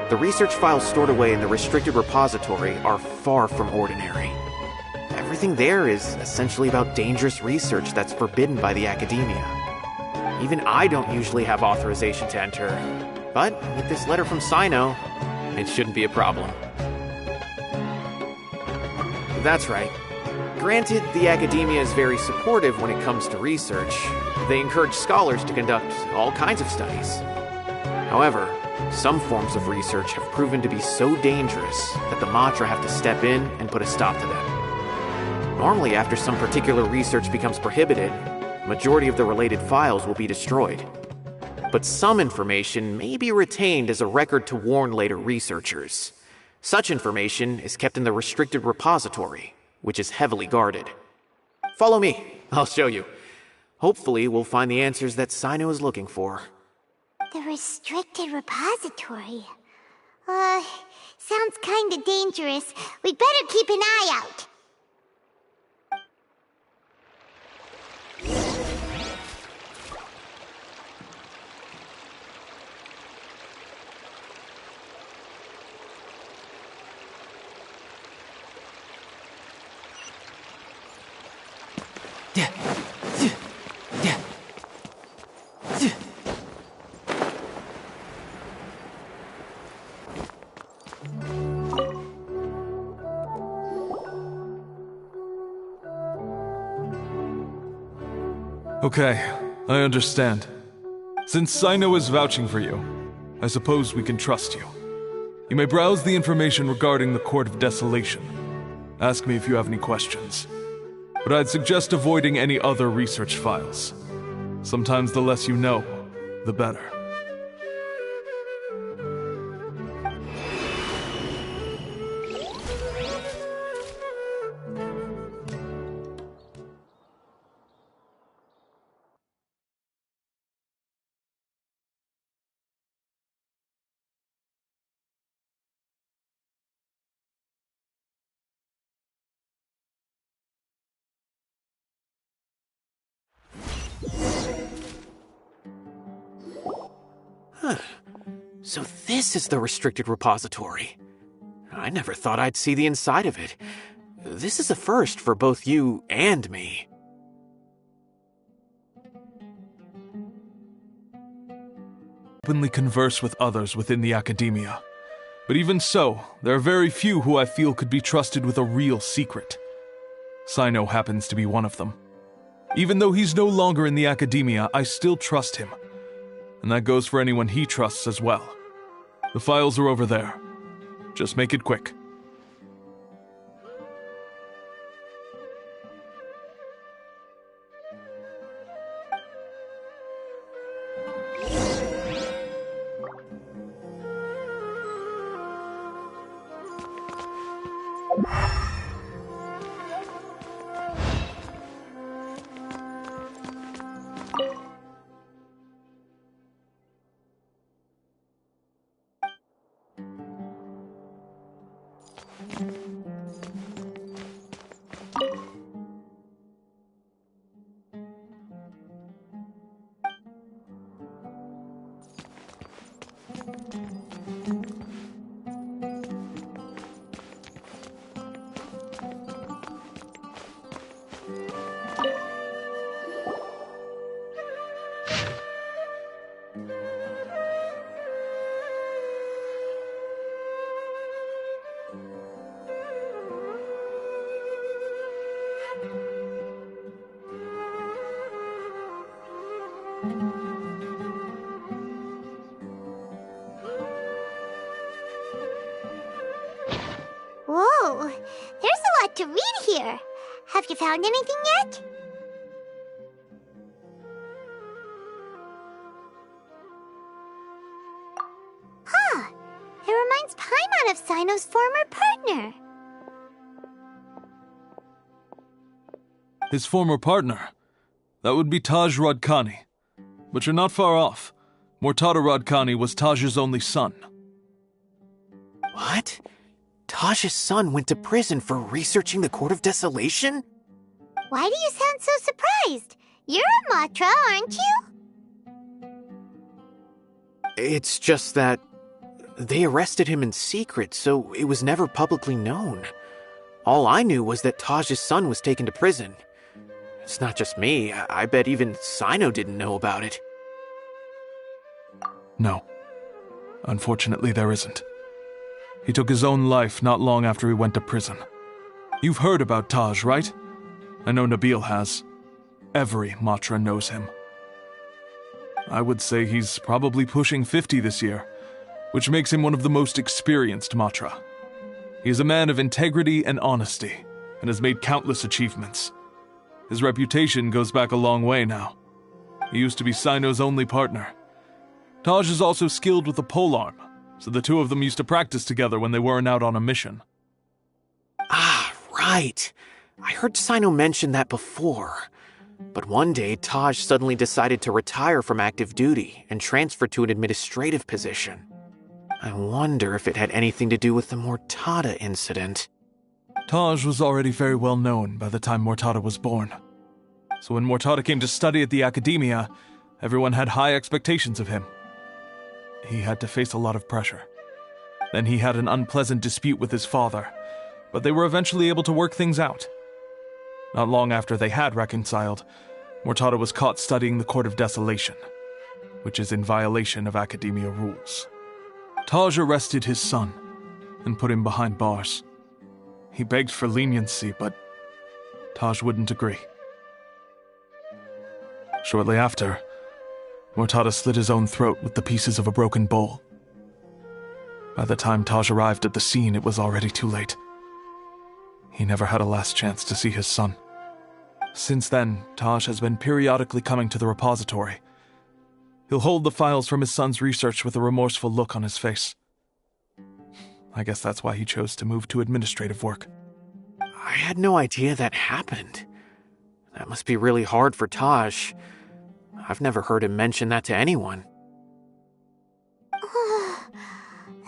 The research files stored away in the restricted repository are far from ordinary. Everything there is essentially about dangerous research that's forbidden by the academia. Even I don't usually have authorization to enter, but with this letter from Sino, it shouldn't be a problem. That's right. Granted, the academia is very supportive when it comes to research. They encourage scholars to conduct all kinds of studies. However, some forms of research have proven to be so dangerous that the Matra have to step in and put a stop to them. Normally, after some particular research becomes prohibited, the majority of the related files will be destroyed. But some information may be retained as a record to warn later researchers. Such information is kept in the restricted repository, which is heavily guarded. Follow me, I'll show you. Hopefully, we'll find the answers that Sino is looking for. The restricted repository. Sounds kinda dangerous. We'd better keep an eye out. Okay, I understand. Since Sino is vouching for you, I suppose we can trust you. You may browse the information regarding the Court of Desolation. Ask me if you have any questions. But I'd suggest avoiding any other research files. Sometimes the less you know, the better. So this is the restricted repository. I never thought I'd see the inside of it. This is a first for both you and me. Openly converse with others within the academia. But even so, there are very few who I feel could be trusted with a real secret. Sino happens to be one of them. Even though he's no longer in the academia, I still trust him. And that goes for anyone he trusts as well. The files are over there. Just make it quick. Whoa, there's a lot to read here. Have you found anything yet? Huh. It reminds Paimon of Sino's former partner. His former partner? That would be Taj Radkani. But you're not far off. Mortada Radkani was Taj's only son. What? Taj's son went to prison for researching the Court of Desolation? Why do you sound so surprised? You're a Matra, aren't you? It's just that they arrested him in secret, so it was never publicly known. All I knew was that Taj's son was taken to prison. It's not just me. I bet even Sino didn't know about it. No. Unfortunately, there isn't. He took his own life not long after he went to prison. You've heard about Taj, right? I know Nabil has. Every Matra knows him. I would say he's probably pushing 50 this year, which makes him one of the most experienced Matra. He is a man of integrity and honesty, and has made countless achievements. His reputation goes back a long way now. He used to be Sino's only partner. Taj is also skilled with the polearm, so the two of them used to practice together when they weren't out on a mission. Ah, right. I heard Sino mention that before. But one day, Taj suddenly decided to retire from active duty and transfer to an administrative position. I wonder if it had anything to do with the Mortada incident. Taj was already very well known by the time Mortada was born. So when Mortada came to study at the Academia, everyone had high expectations of him. He had to face a lot of pressure. Then he had an unpleasant dispute with his father, but they were eventually able to work things out. Not long after they had reconciled, Mortada was caught studying the Court of Desolation, which is in violation of Academia rules. Taj arrested his son and put him behind bars. He begged for leniency, but Taj wouldn't agree. Shortly after, Mortada slit his own throat with the pieces of a broken bowl. By the time Taj arrived at the scene, it was already too late. He never had a last chance to see his son. Since then, Taj has been periodically coming to the repository. He'll hold the files from his son's research with a remorseful look on his face. I guess that's why he chose to move to administrative work. I had no idea that happened. That must be really hard for Taj. I've never heard him mention that to anyone. Oh,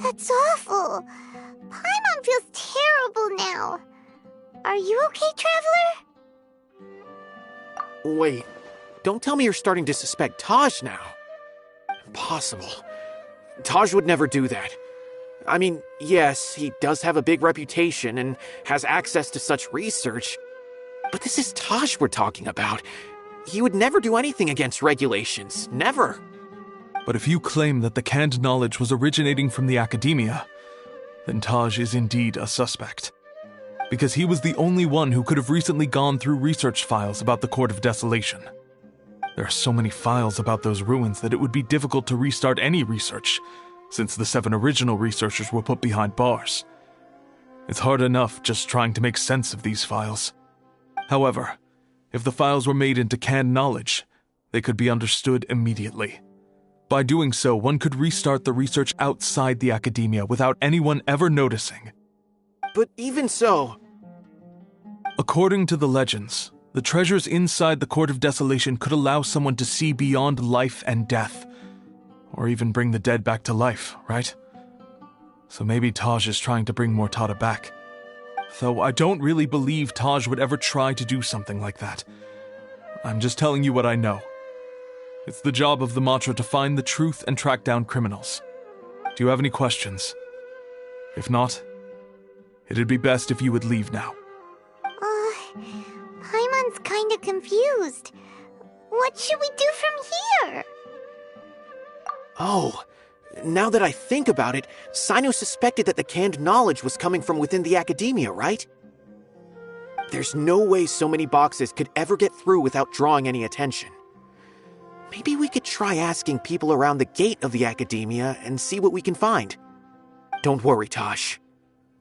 that's awful. Paimon feels terrible now. Are you okay, Traveler? Wait, don't tell me you're starting to suspect Taj now. Impossible. Taj would never do that. I mean, yes, he does have a big reputation and has access to such research, but this is Taj we're talking about. He would never do anything against regulations. Never. But if you claim that the canned knowledge was originating from the Academia, then Taj is indeed a suspect. Because he was the only one who could have recently gone through research files about the Court of Desolation. There are so many files about those ruins that it would be difficult to restart any research, since the 7 original researchers were put behind bars. It's hard enough just trying to make sense of these files. However, if the files were made into canned knowledge, they could be understood immediately. By doing so, one could restart the research outside the Academia without anyone ever noticing. But even so... According to the legends, the treasures inside the Court of Desolation could allow someone to see beyond life and death, or even bring the dead back to life, right? So maybe Taj is trying to bring Mortada back. Though I don't really believe Taj would ever try to do something like that. I'm just telling you what I know. It's the job of the Matra to find the truth and track down criminals. Do you have any questions? If not, it'd be best if you would leave now. Paimon's kinda confused. What should we do from here? Oh, now that I think about it, Sino suspected that the canned knowledge was coming from within the Academia, right? There's no way so many boxes could ever get through without drawing any attention. Maybe we could try asking people around the gate of the Academia and see what we can find. Don't worry, Taj.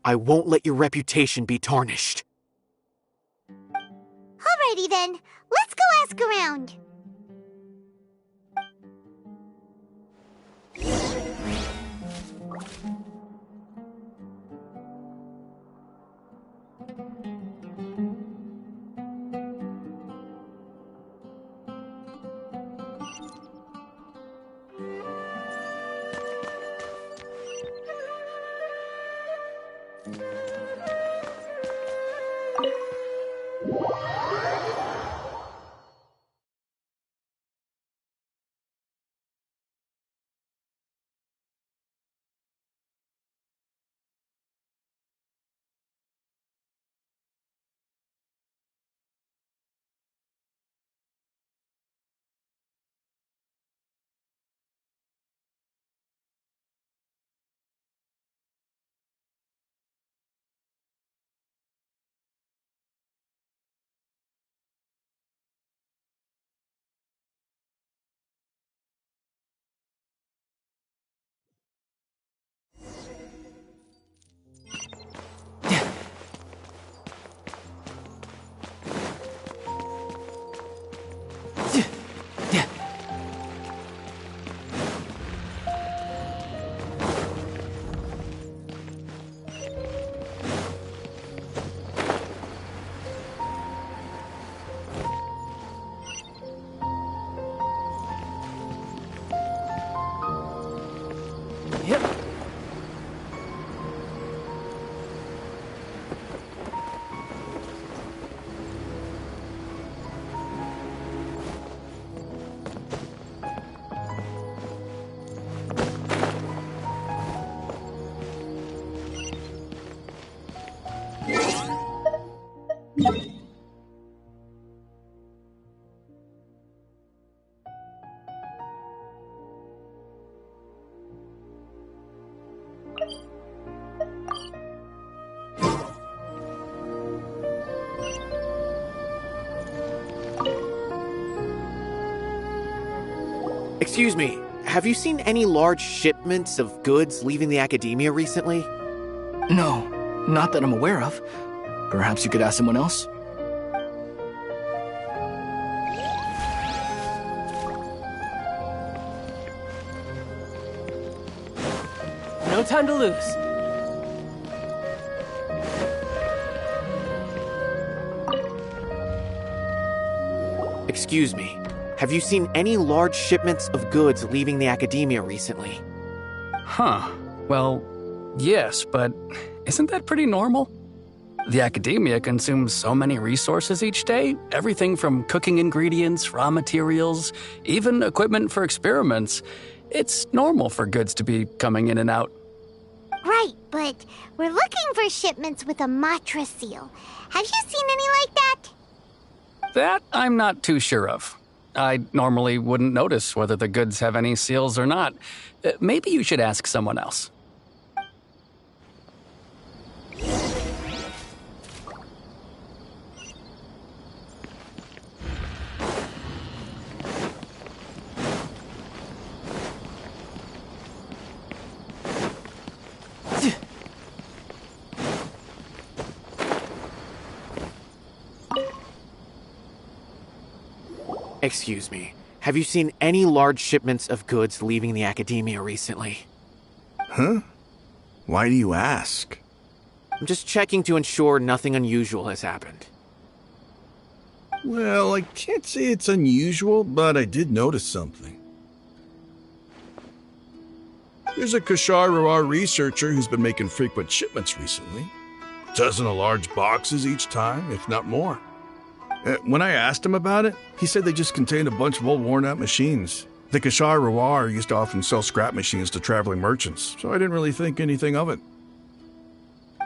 I won't let your reputation be tarnished. Alrighty then, let's go ask around. Excuse me, have you seen any large shipments of goods leaving the academia recently? No, not that I'm aware of. Perhaps you could ask someone else? No time to lose. Excuse me, have you seen any large shipments of goods leaving the academia recently? Huh. Well, yes, but isn't that pretty normal? The academia consumes so many resources each day, everything from cooking ingredients, raw materials, even equipment for experiments. It's normal for goods to be coming in and out. Right, but we're looking for shipments with a Matra seal. Have you seen any like that? That I'm not too sure of. I normally wouldn't notice whether the goods have any seals or not. Maybe you should ask someone else. Excuse me, have you seen any large shipments of goods leaving the academia recently? Huh? Why do you ask? I'm just checking to ensure nothing unusual has happened. Well, I can't say it's unusual, but I did notice something. There's a Kashar researcher who's been making frequent shipments recently. Dozen of large boxes each time, if not more. When I asked him about it, he said they just contained a bunch of old worn-out machines. The Kashar used to often sell scrap machines to traveling merchants, so I didn't really think anything of it.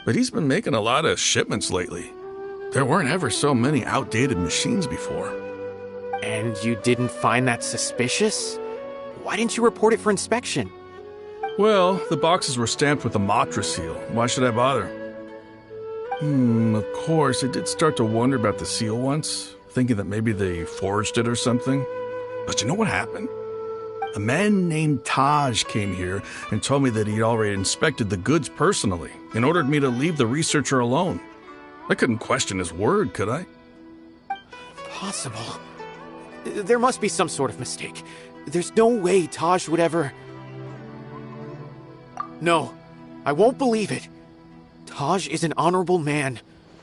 But he's been making a lot of shipments lately. There weren't ever so many outdated machines before. And you didn't find that suspicious? Why didn't you report it for inspection? Well, the boxes were stamped with a Matra seal. Why should I bother? Of course, I did start to wonder about the seal once, thinking that maybe they forged it or something. But you know what happened? A man named Taj came here and told me that he'd already inspected the goods personally and ordered me to leave the researcher alone. I couldn't question his word, could I? impossible. There must be some sort of mistake. There's no way Taj would ever... No, I won't believe it. Taj is an honorable man.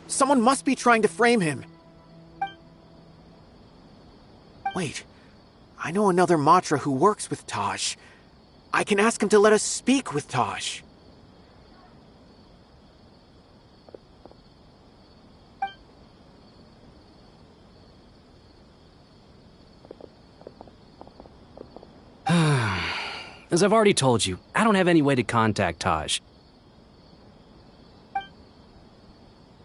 Someone must be trying to frame him. Wait, I know another Matra who works with Taj. I can ask him to let us speak with Taj. As I've already told you, I don't have any way to contact Taj.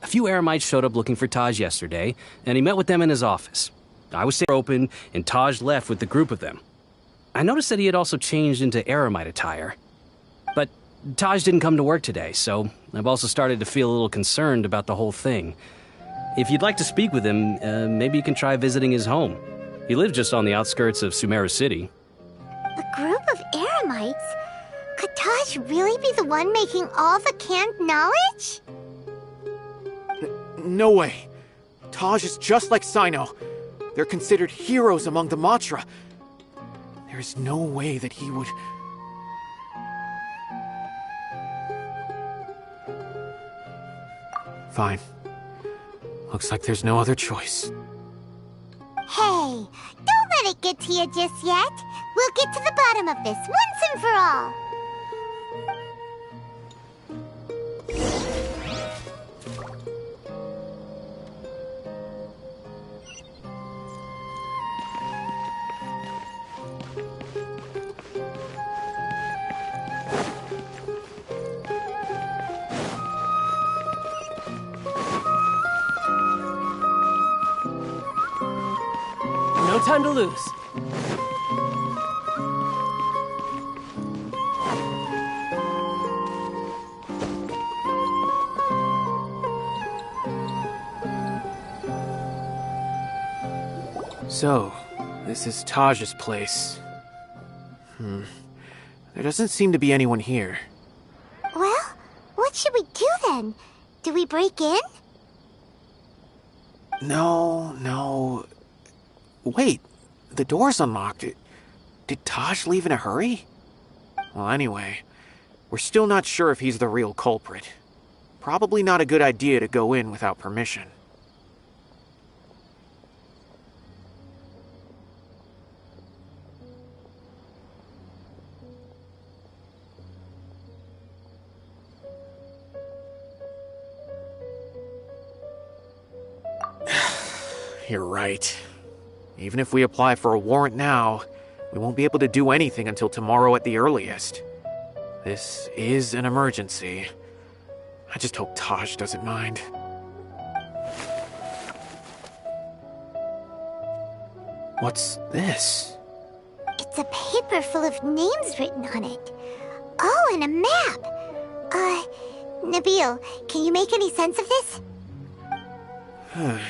A few Eremites showed up looking for Taj yesterday, and he met with them in his office. I was open, and Taj left with the group of them. I noticed that he had also changed into Eremite attire. But Taj didn't come to work today, so I've also started to feel a little concerned about the whole thing. If you'd like to speak with him, maybe you can try visiting his home. He lives just on the outskirts of Sumeru City. A group of Eremites? Could Taj really be the one making all the canned knowledge? No way. Taj is just like Sino. They're considered heroes among the Matra. There is no way that he would... Fine. Looks like there's no other choice. Hey, don't let it get to you just yet. We'll get to the bottom of this once and for all. No time to lose. So, this is Taj's place. There doesn't seem to be anyone here. Well, what should we do then? Do we break in? No. Wait, the door's unlocked. Did Taj leave in a hurry? Well, anyway, we're still not sure if he's the real culprit. Probably not a good idea to go in without permission. You're right. Even if we apply for a warrant now, we won't be able to do anything until tomorrow at the earliest. This is an emergency. I just hope Taj doesn't mind. What's this? It's a paper full of names written on it. Oh, and a map. Nabil, can you make any sense of this?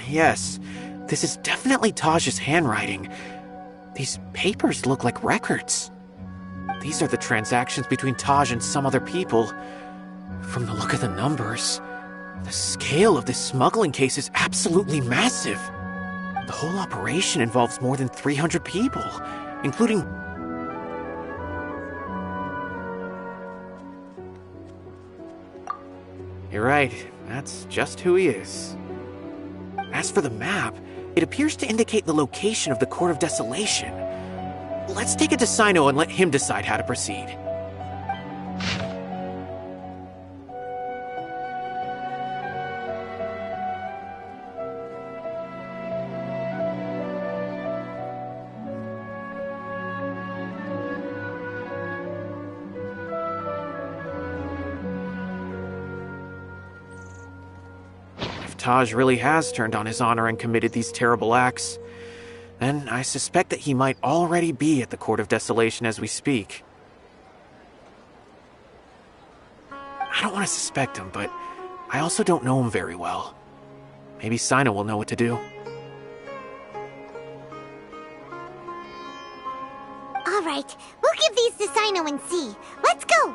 Yes. This is definitely Taj's handwriting. These papers look like records. These are the transactions between Taj and some other people. From the look of the numbers, the scale of this smuggling case is absolutely massive. The whole operation involves more than 300 people, including... You're right, that's just who he is. As for the map, it appears to indicate the location of the Court of Desolation. Let's take it to Sino and let him decide how to proceed. Taj really has turned on his honor and committed these terrible acts, then I suspect that he might already be at the Court of Desolation as we speak. I don't want to suspect him, but I also don't know him very well. Maybe Sino will know what to do. All right, we'll give these to Sino and see. Let's go!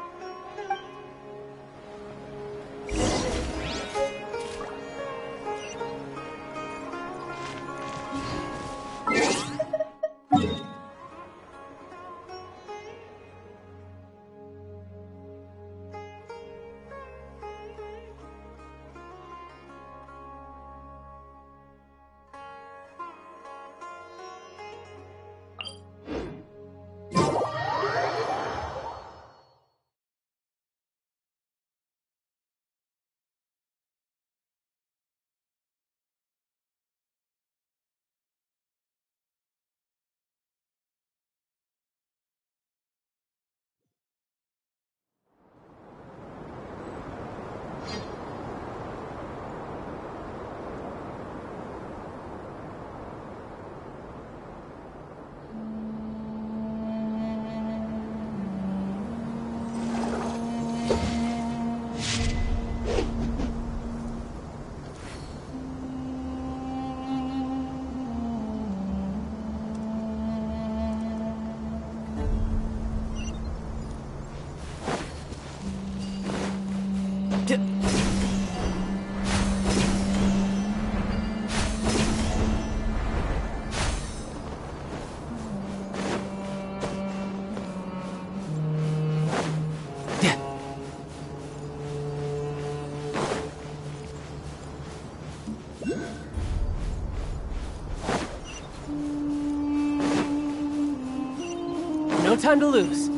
No time to lose.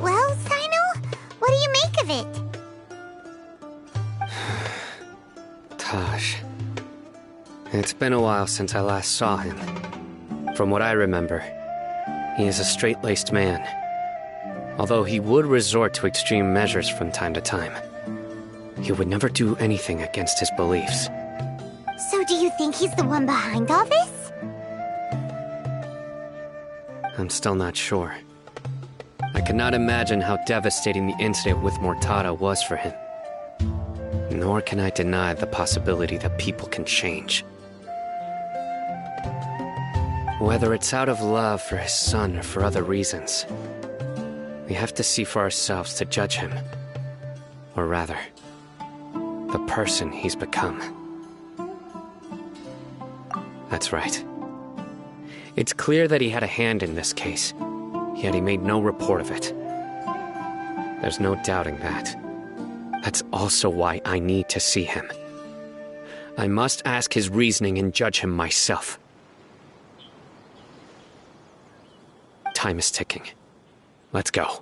Well, Sino, what do you make of it? Taj. It's been a while since I last saw him. From what I remember, he is a straight-laced man. Although he would resort to extreme measures from time to time. He would never do anything against his beliefs. So do you think he's the one behind all this? I'm still not sure. I cannot imagine how devastating the incident with Mortada was for him. Nor can I deny the possibility that people can change. Whether it's out of love for his son or for other reasons, we have to see for ourselves to judge him. Or rather, the person he's become. That's right. It's clear that he had a hand in this case, yet he made no report of it. There's no doubting that. That's also why I need to see him. I must ask his reasoning and judge him myself. Time is ticking. Let's go.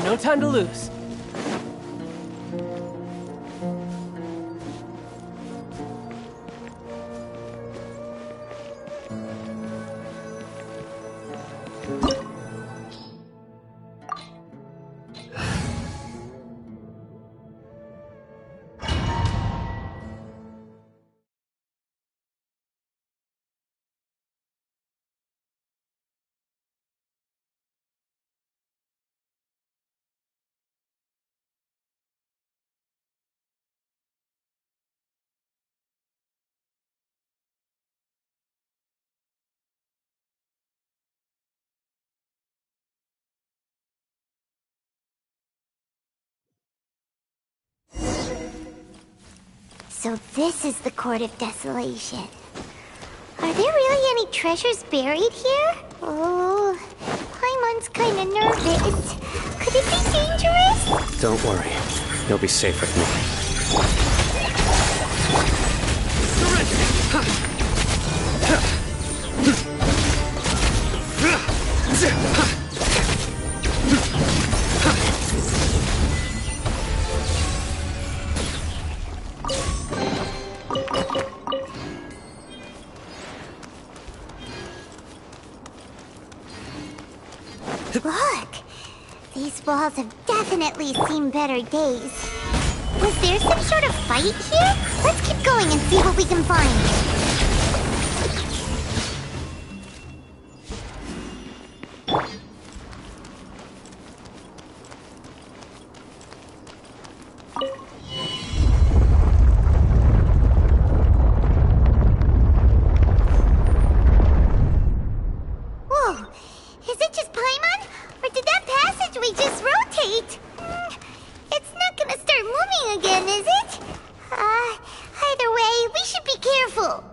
No time to lose. So this is the Court of Desolation. Are there really any treasures buried here? Oh, Paimon's kinda nervous. Could it be dangerous? Don't worry. You'll be safe with me. Look! These walls have definitely seen better days. Was there some sort of fight here? Let's keep going and see what we can find. Whoa! Is it just Paimon? Or did that passageway just rotate? It's not gonna start moving again, is it? Either way, we should be careful.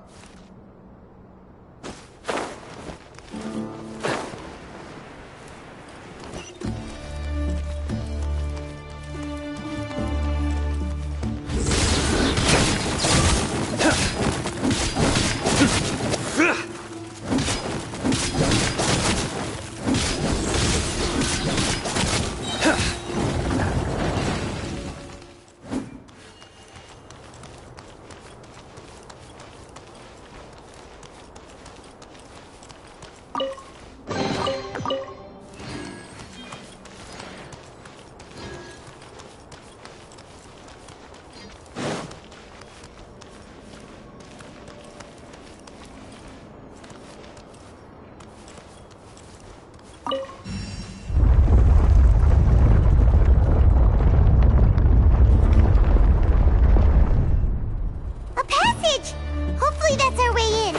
A passage! Hopefully that's our way in.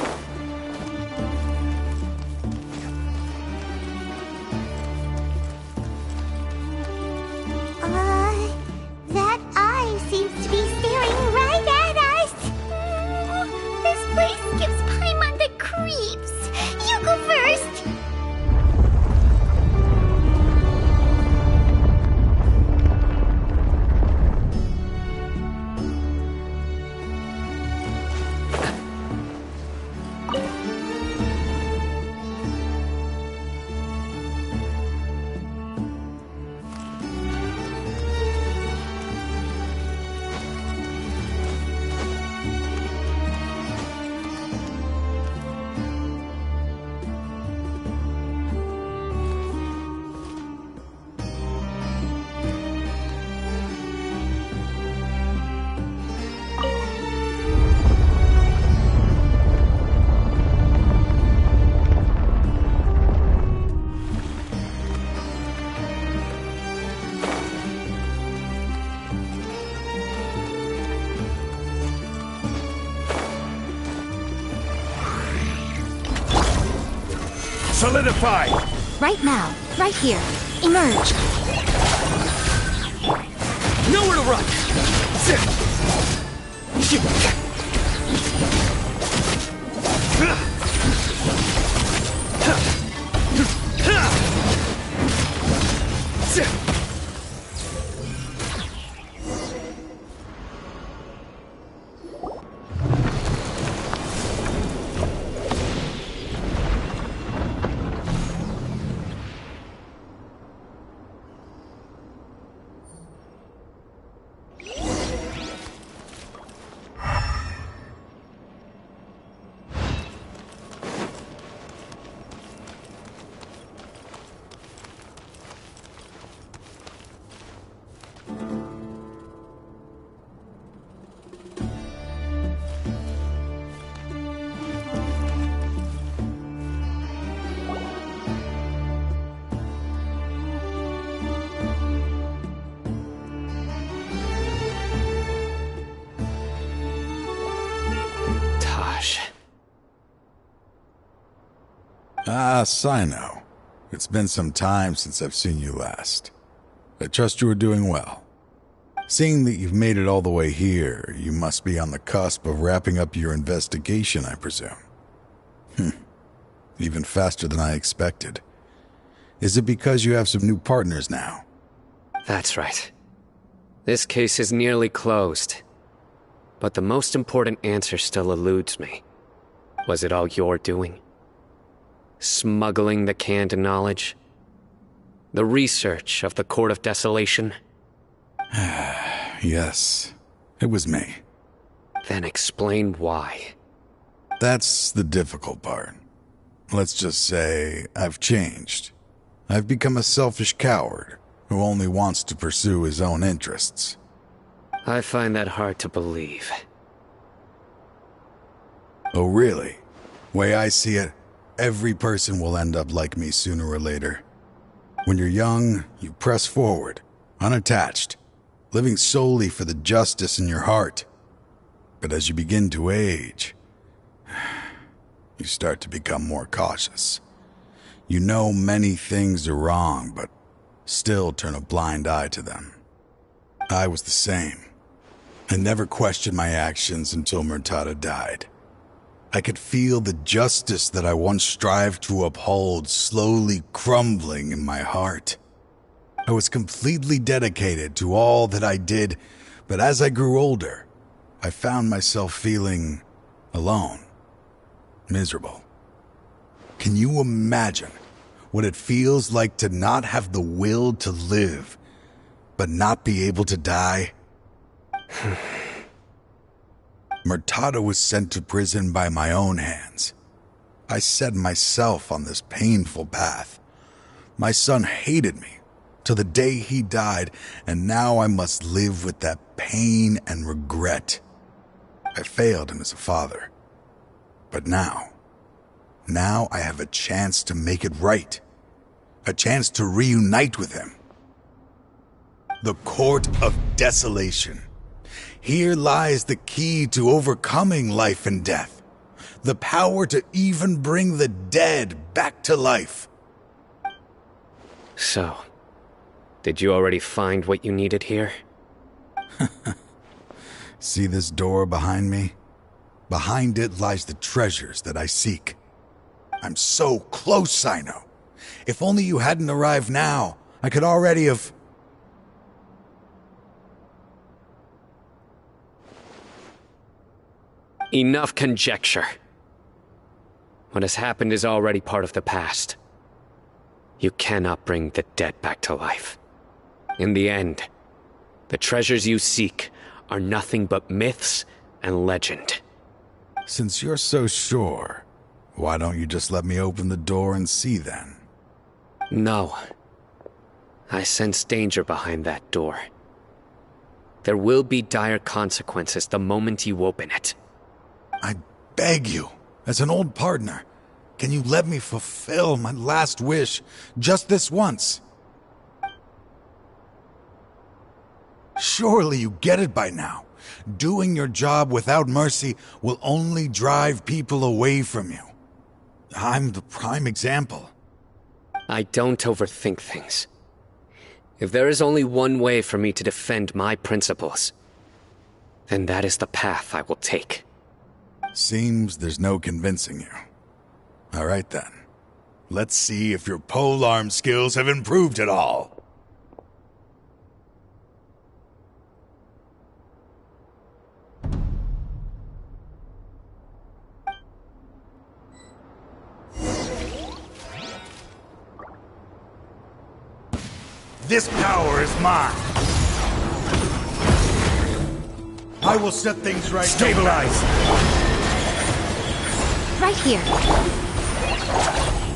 That eye seems to be staring right at us. This place gives Paimon the creeps. You go first. Solidify! Right now. Right here. Emerge. Nowhere to run! Ah, Sino. It's been some time since I've seen you last. I trust you are doing well. Seeing that you've made it all the way here, you must be on the cusp of wrapping up your investigation, I presume. Even faster than I expected. Is it because you have some new partners now? That's right. This case is nearly closed. But the most important answer still eludes me. Was it all your doing? Smuggling the canned knowledge? The research of the Court of Desolation? Yes, it was me. Then explain why. That's the difficult part. Let's just say I've changed. I've become a selfish coward who only wants to pursue his own interests. I find that hard to believe. Oh, really? Way I see it, every person will end up like me sooner or later. When you're young, you press forward, unattached, living solely for the justice in your heart. But as you begin to age, you start to become more cautious. You know many things are wrong, but still turn a blind eye to them. I was the same. I never questioned my actions until Murtada died. I could feel the justice that I once strived to uphold slowly crumbling in my heart. I was completely dedicated to all that I did, but as I grew older, I found myself feeling alone, miserable. Can you imagine what it feels like to not have the will to live, but not be able to die? Murtada was sent to prison by my own hands. I set myself on this painful path. My son hated me till the day he died, and now I must live with that pain and regret. I failed him as a father. But now I have a chance to make it right. A chance to reunite with him. The Court of Desolation. Here lies the key to overcoming life and death. The power to even bring the dead back to life. So, did you already find what you needed here? See this door behind me? Behind it lies the treasures that I seek. I'm so close, Sino. If only you hadn't arrived now, I could already have... Enough conjecture. What has happened is already part of the past. You cannot bring the dead back to life. In the end, the treasures you seek are nothing but myths and legend. Since you're so sure, why don't you just let me open the door and see then? No. I sense danger behind that door. There will be dire consequences the moment you open it. I beg you, as an old partner, can you let me fulfill my last wish just this once? Surely you get it by now. Doing your job without mercy will only drive people away from you. I'm the prime example. I don't overthink things. If there is only one way for me to defend my principles, then that is the path I will take. Seems there's no convincing you. All right then. Let's see if your polearm skills have improved at all. This power is mine. I will set things right. Stabilize. Right here.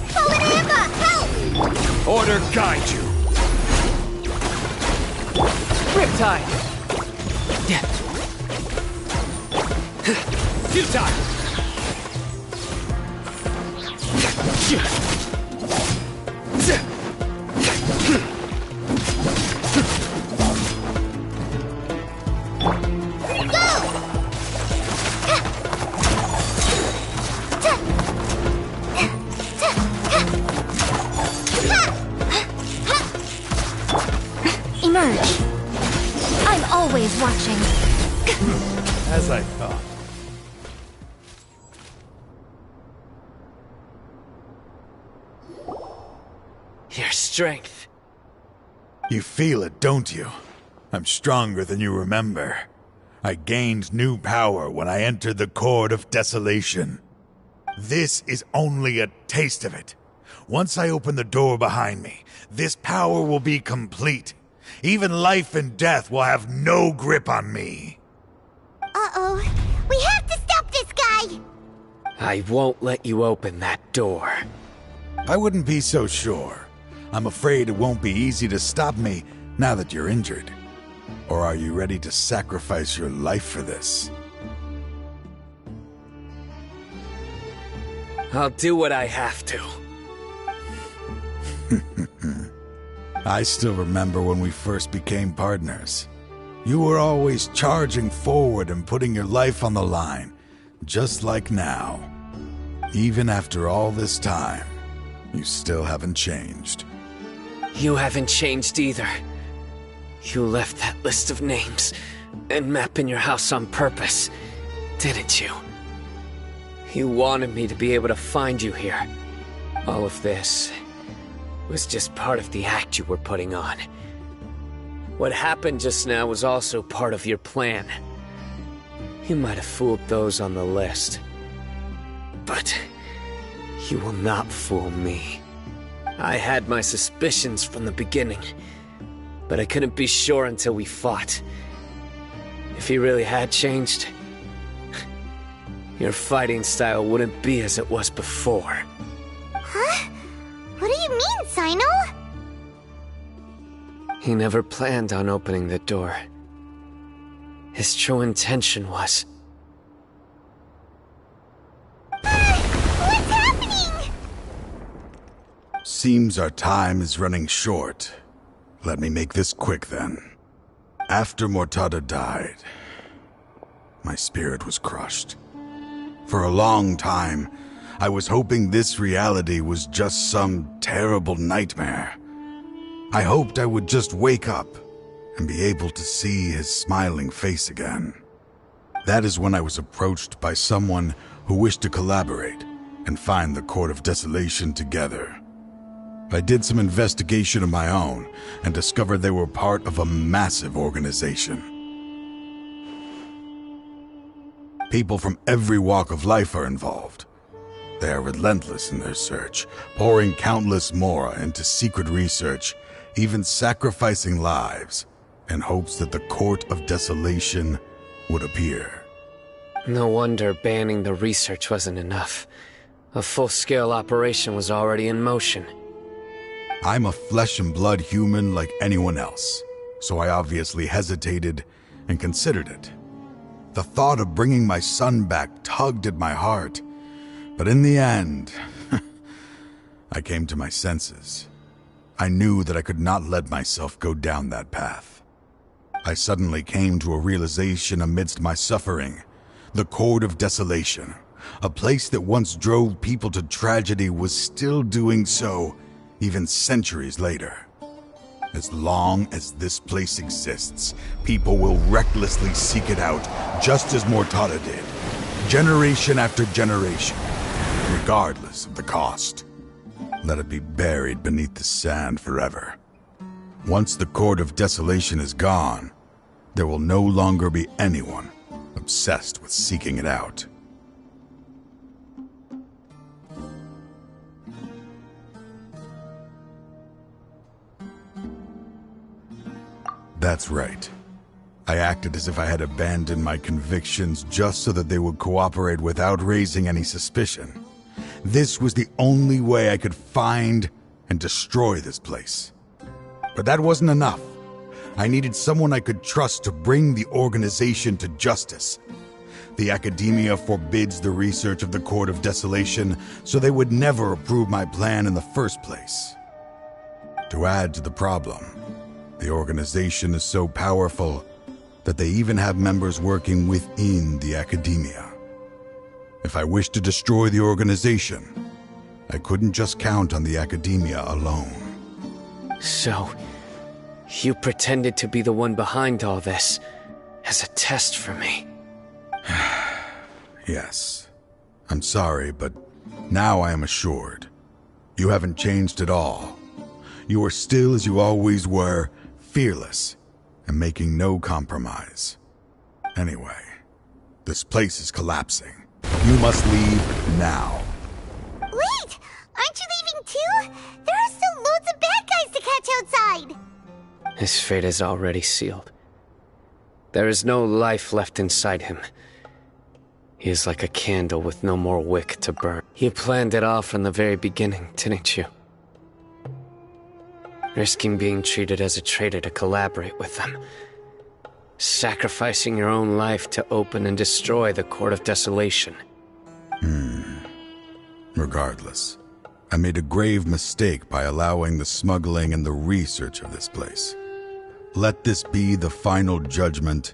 Fallen Amber, help! Order guide you. Riptide! Futile. Emerge. I'm always watching. As I thought. You're strength. You feel it, don't you? I'm stronger than you remember. I gained new power when I entered the Court of Desolation. This is only a taste of it. Once I open the door behind me, this power will be complete. Even life and death will have no grip on me. Uh-oh. We have to stop this guy! I won't let you open that door. I wouldn't be so sure. I'm afraid it won't be easy to stop me now that you're injured. Or are you ready to sacrifice your life for this? I'll do what I have to. I still remember when we first became partners. You were always charging forward and putting your life on the line, just like now. Even after all this time, you still haven't changed. You haven't changed either. You left that list of names and map in your house on purpose, didn't you? You wanted me to be able to find you here. All of this was just part of the act you were putting on. What happened just now was also part of your plan. You might have fooled those on the list, but you will not fool me. I had my suspicions from the beginning, but I couldn't be sure until we fought. If he really had changed, your fighting style wouldn't be as it was before. Huh? What do you mean, Sino? He never planned on opening the door. His true intention was... What's happening? Seems our time is running short. Let me make this quick then. After Mortada died, my spirit was crushed. For a long time, I was hoping this reality was just some terrible nightmare. I hoped I would just wake up and be able to see his smiling face again. That is when I was approached by someone who wished to collaborate and find the Court of Desolation together. I did some investigation of my own and discovered they were part of a massive organization. People from every walk of life are involved. They are relentless in their search, pouring countless mora into secret research, even sacrificing lives, in hopes that the Court of Desolation would appear. No wonder banning the research wasn't enough. A full-scale operation was already in motion. I'm a flesh and blood human like anyone else, so I obviously hesitated and considered it. The thought of bringing my son back tugged at my heart, but in the end, I came to my senses. I knew that I could not let myself go down that path. I suddenly came to a realization amidst my suffering. The Court of Desolation, a place that once drove people to tragedy, was still doing so even centuries later. As long as this place exists, people will recklessly seek it out, just as Mortada did, generation after generation, regardless of the cost. Let it be buried beneath the sand forever. Once the Court of Desolation is gone, there will no longer be anyone obsessed with seeking it out. That's right. I acted as if I had abandoned my convictions just so that they would cooperate without raising any suspicion. This was the only way I could find and destroy this place. But that wasn't enough. I needed someone I could trust to bring the organization to justice. The academia forbids the research of the Court of Desolation, so they would never approve my plan in the first place. To add to the problem, the organization is so powerful that they even have members working within the academia. If I wished to destroy the organization, I couldn't just count on the academia alone. So, you pretended to be the one behind all this, as a test for me. Yes. I'm sorry, but now I am assured. You haven't changed at all. You are still as you always were, fearless, and making no compromise. Anyway, this place is collapsing. You must leave now. Wait! Aren't you leaving too? There are still loads of bad guys to catch outside! His fate is already sealed. There is no life left inside him. He is like a candle with no more wick to burn. You planned it all from the very beginning, didn't you? Risking being treated as a traitor to collaborate with them. Sacrificing your own life to open and destroy the Court of Desolation. Regardless, I made a grave mistake by allowing the smuggling and the research of this place. Let this be the final judgment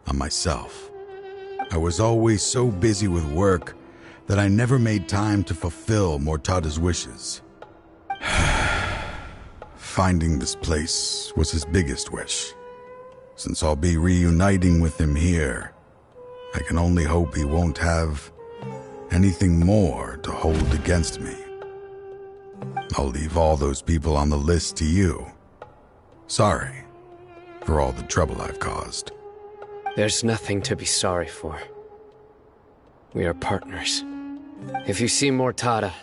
on myself. I was always so busy with work that I never made time to fulfill Mortada's wishes. Finding this place was his biggest wish. Since I'll be reuniting with him here, I can only hope he won't have anything more to hold against me. I'll leave all those people on the list to you. Sorry for all the trouble I've caused. There's nothing to be sorry for. We are partners. If you see Mortada,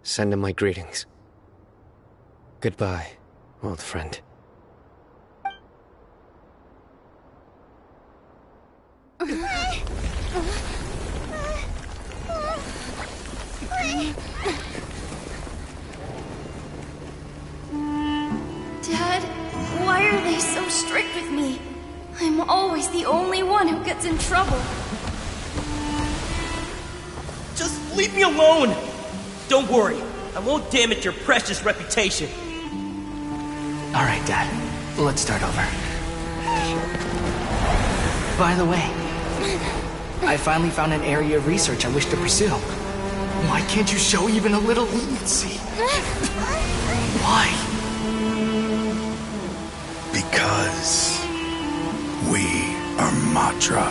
send him my greetings. Goodbye, old friend. Dad, why are they so strict with me? I'm always the only one who gets in trouble. Just leave me alone! Don't worry, I won't damage your precious reputation. Alright, Dad. Let's start over. By the way, I finally found an area of research I wish to pursue. Why can't you show even a little leniency? Why? Because we are Matra.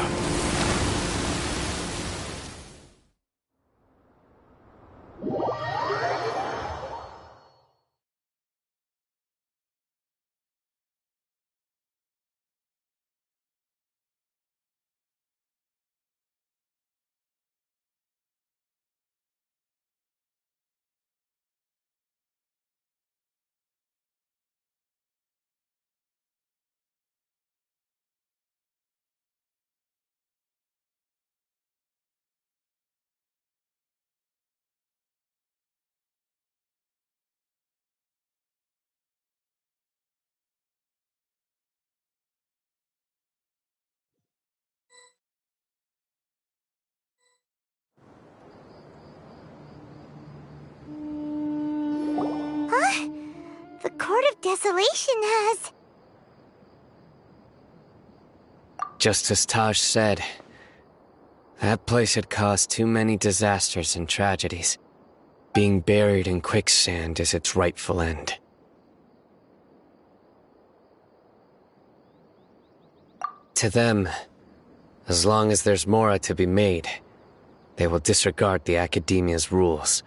Huh? The Court of Desolation has... Just as Taj said, that place had caused too many disasters and tragedies. Being buried in quicksand is its rightful end. To them, as long as there's more to be made, they will disregard the Academia's rules,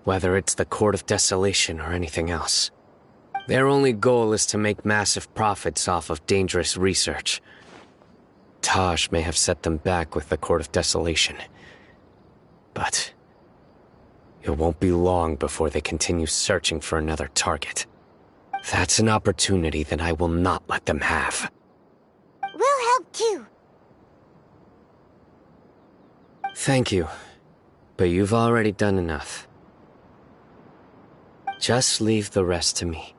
whether it's the Court of Desolation or anything else. Their only goal is to make massive profits off of dangerous research. Taj may have set them back with the Court of Desolation, but it won't be long before they continue searching for another target. That's an opportunity that I will not let them have. We'll help too. Thank you, but you've already done enough. Just leave the rest to me.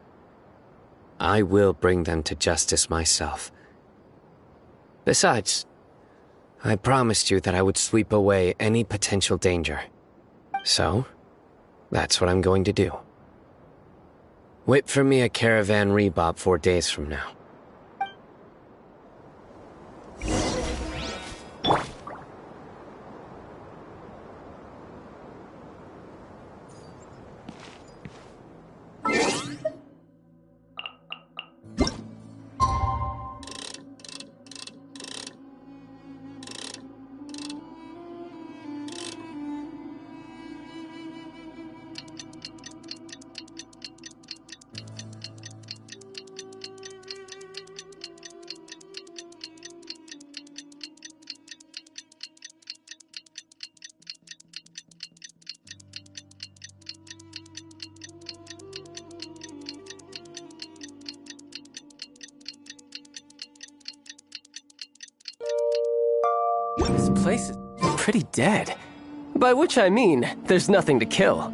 I will bring them to justice myself. Besides, I promised you that I would sweep away any potential danger. So, that's what I'm going to do. Wait for me at Caravan Rebob 4 days from now. place is pretty dead. By which I mean, there's nothing to kill.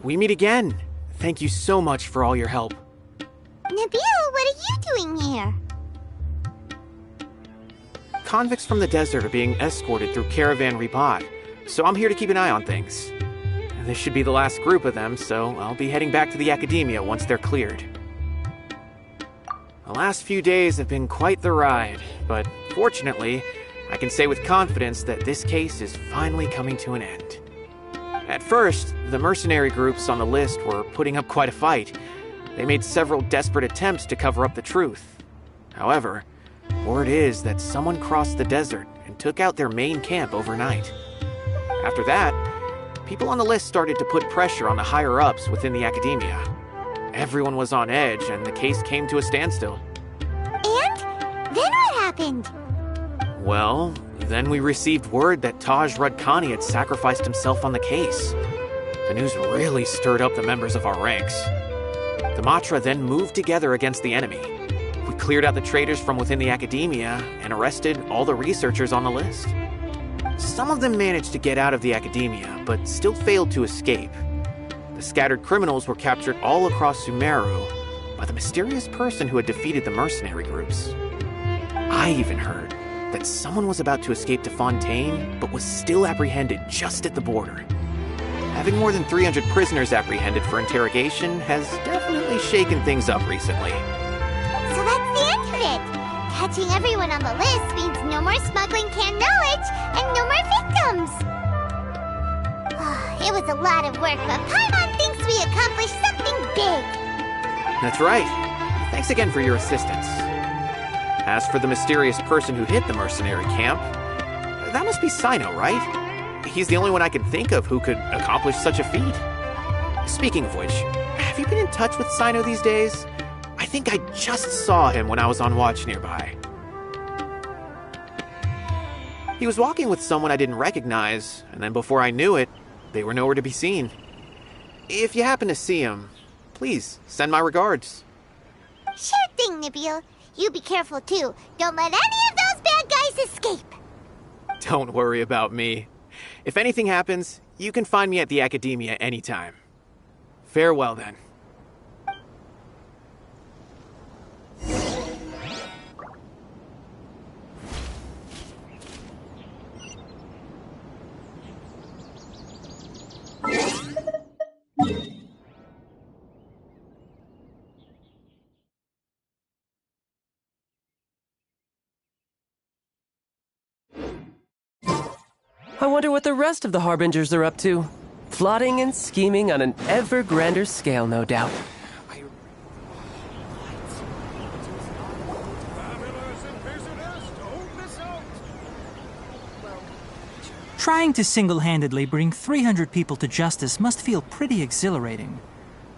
We meet again. Thank you so much for all your help. Nabil, what are you doing here? Convicts from the desert are being escorted through Caravan Ribat, so I'm here to keep an eye on things. This should be the last group of them, so I'll be heading back to the Academia once they're cleared. The last few days have been quite the ride, but fortunately, I can say with confidence that this case is finally coming to an end. At first, the mercenary groups on the list were putting up quite a fight. They made several desperate attempts to cover up the truth. However, word is that someone crossed the desert and took out their main camp overnight. After that, people on the list started to put pressure on the higher-ups within the Academia. Everyone was on edge, and the case came to a standstill. And? Then what happened? Well, then we received word that Taj Rudkani had sacrificed himself on the case. The news really stirred up the members of our ranks. The Matra then moved together against the enemy. We cleared out the traitors from within the Academia and arrested all the researchers on the list. Some of them managed to get out of the Academia, but still failed to escape. The scattered criminals were captured all across Sumeru by the mysterious person who had defeated the mercenary groups. I even heard that someone was about to escape to Fontaine, but was still apprehended just at the border. Having more than 300 prisoners apprehended for interrogation has definitely shaken things up recently. So that's the end of it! Catching everyone on the list means no more smuggling canned knowledge and no more victims! It was a lot of work, but Paimon thinks we accomplished something big! That's right. Thanks again for your assistance. As for the mysterious person who hit the mercenary camp, that must be Sino, right? He's the only one I can think of who could accomplish such a feat. Speaking of which, have you been in touch with Sino these days? I think I just saw him when I was on watch nearby. He was walking with someone I didn't recognize, and then before I knew it, they were nowhere to be seen. If you happen to see him, please send my regards. Sure thing, Nabil. You be careful too. Don't let any of those bad guys escape. Don't worry about me. If anything happens, you can find me at the Academia anytime. Farewell then. wonder what the rest of the Harbingers are up to. Plotting and scheming on an ever grander scale, no doubt. Trying to single-handedly bring 300 people to justice must feel pretty exhilarating.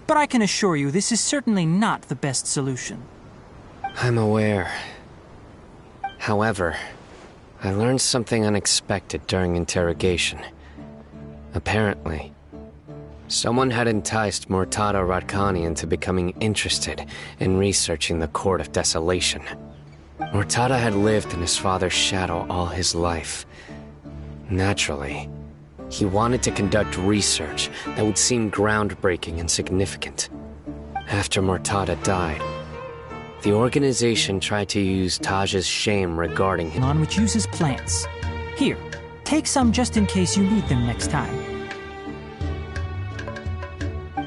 But I can assure you this is certainly not the best solution. I'm aware. However, I learned something unexpected during interrogation. Apparently, someone had enticed Murtada Radkani into becoming interested in researching the Court of Desolation. Murtada had lived in his father's shadow all his life. Naturally, he wanted to conduct research that would seem groundbreaking and significant. After Murtada died, the organization tried to use Taj's shame regarding him. On which uses plants. Here, take some just in case you need them next time.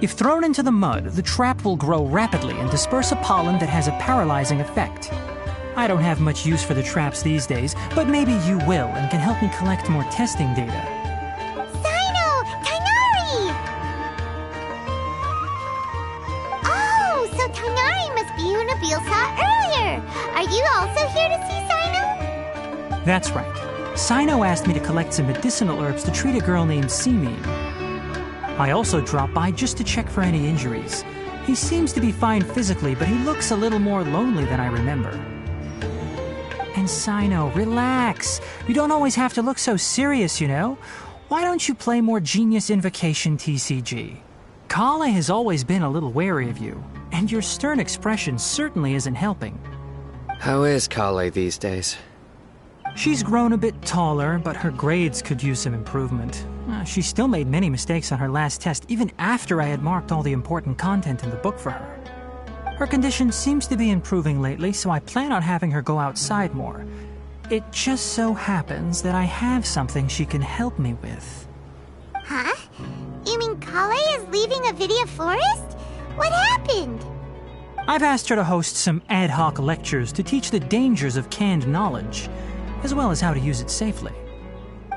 If thrown into the mud, the trap will grow rapidly and disperse a pollen that has a paralyzing effect. I don't have much use for the traps these days, but maybe you will and can help me collect more testing data. Sino! Tighnari! Oh, so Tighnari must be who Nabil saw earlier. Are you also here to see Sino? That's right. Sino asked me to collect some medicinal herbs to treat a girl named Simin. I also dropped by just to check for any injuries. He seems to be fine physically, but he looks a little more lonely than I remember. And Sino, relax. You don't always have to look so serious, you know? Why don't you play more Genius Invocation TCG? Kale has always been a little wary of you, and your stern expression certainly isn't helping. How is Kale these days? She's grown a bit taller, but her grades could use some improvement. She still made many mistakes on her last test, even after I had marked all the important content in the book for her. Her condition seems to be improving lately, so I plan on having her go outside more. It just so happens that I have something she can help me with. Huh? You mean Kale is leaving Avidia Forest? What happened? I've asked her to host some ad hoc lectures to teach the dangers of canned knowledge, as well as how to use it safely.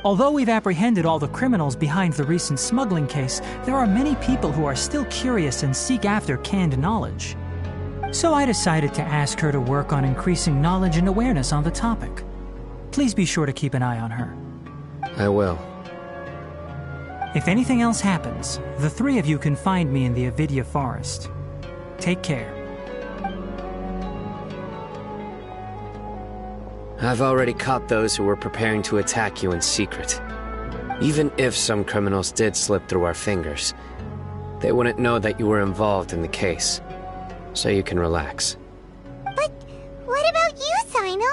Although we've apprehended all the criminals behind the recent smuggling case, there are many people who are still curious and seek after canned knowledge. So I decided to ask her to work on increasing knowledge and awareness on the topic. Please be sure to keep an eye on her. I will. If anything else happens, the three of you can find me in the Avidia Forest. Take care. I've already caught those who were preparing to attack you in secret. Even if some criminals did slip through our fingers, they wouldn't know that you were involved in the case. So you can relax. But what about you, Sino?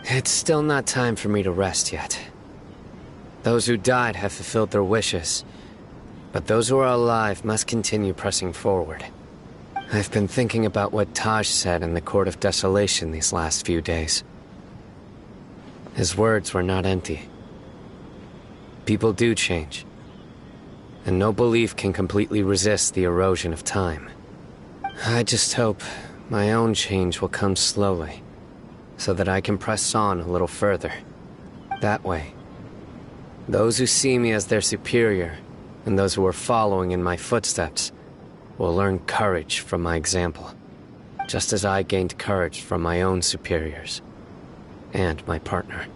It's still not time for me to rest yet. Those who died have fulfilled their wishes, but those who are alive must continue pressing forward. I've been thinking about what Taj said in the Court of Desolation these last few days. His words were not empty. People do change, and no belief can completely resist the erosion of time. I just hope my own change will come slowly, so that I can press on a little further. That way, those who see me as their superior, and those who are following in my footsteps, will learn courage from my example, just as I gained courage from my own superiors, and my partner.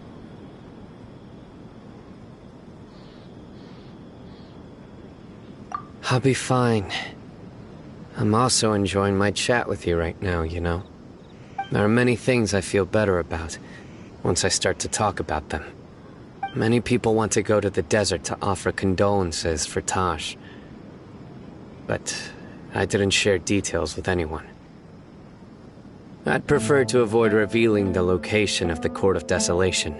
I'll be fine. I'm also enjoying my chat with you right now, you know. There are many things I feel better about once I start to talk about them. Many people want to go to the desert to offer condolences for Taj, but I didn't share details with anyone. I'd prefer to avoid revealing the location of the Court of Desolation.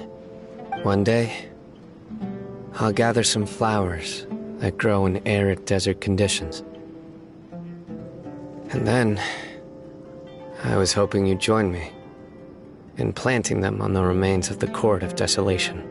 One day, I'll gather some flowers that grow in arid desert conditions. And then, I was hoping you'd join me in planting them on the remains of the Court of Desolation.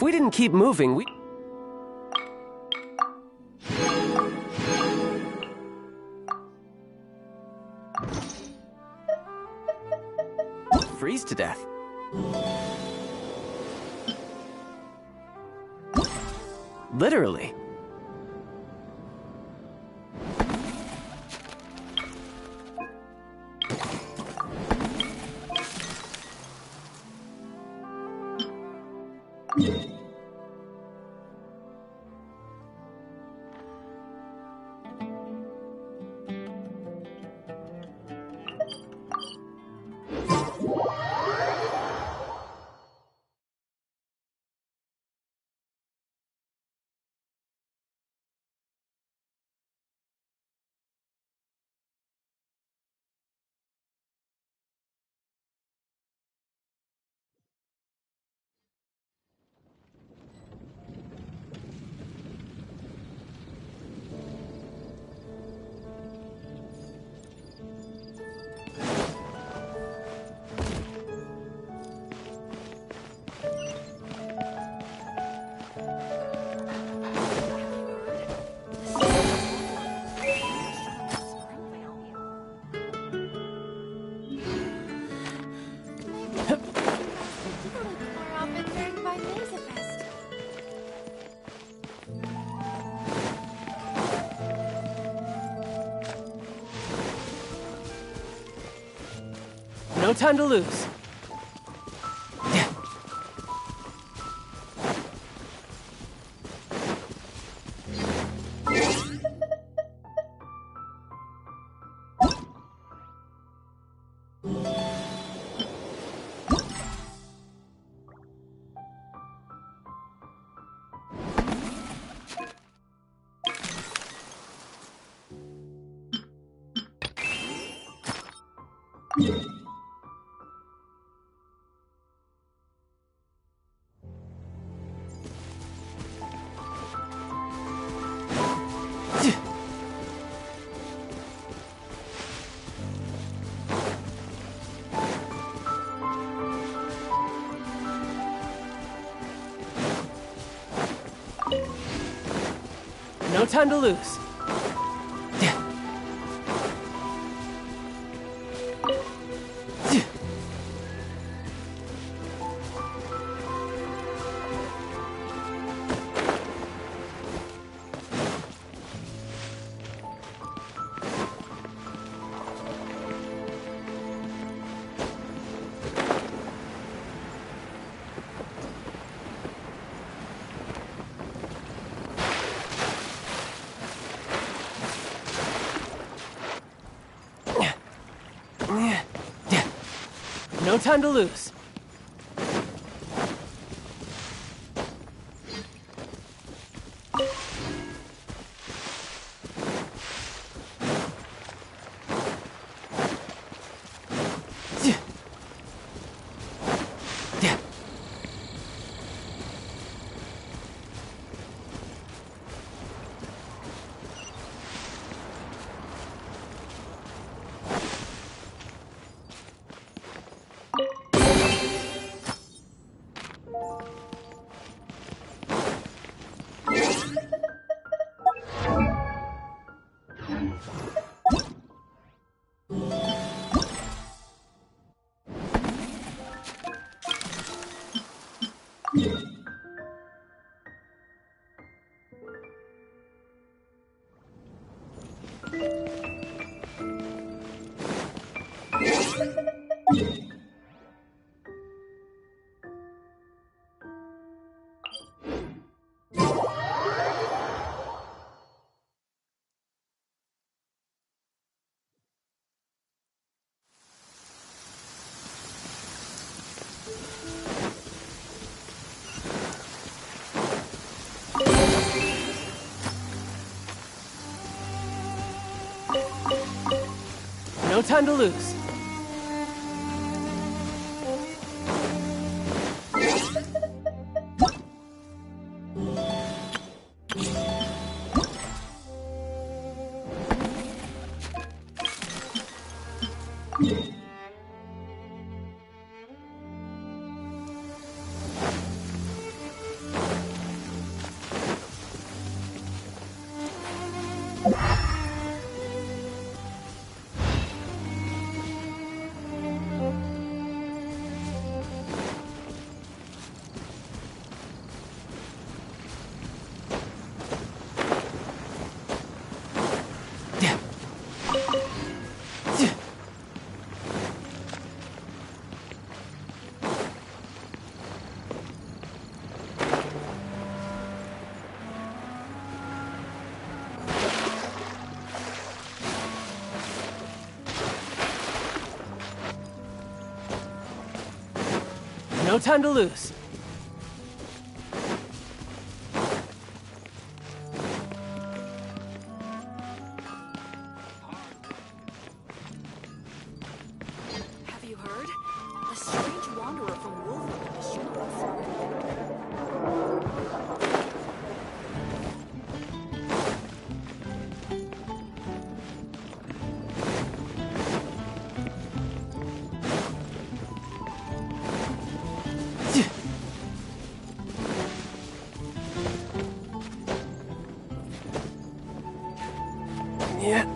If we didn't keep moving, we... freeze to death. Literally. No time to lose. No time to lose. No time to lose. No time to lose. No time to lose. Have you heard? A strange wanderer from Wolfwood has shown up outside. Yeah.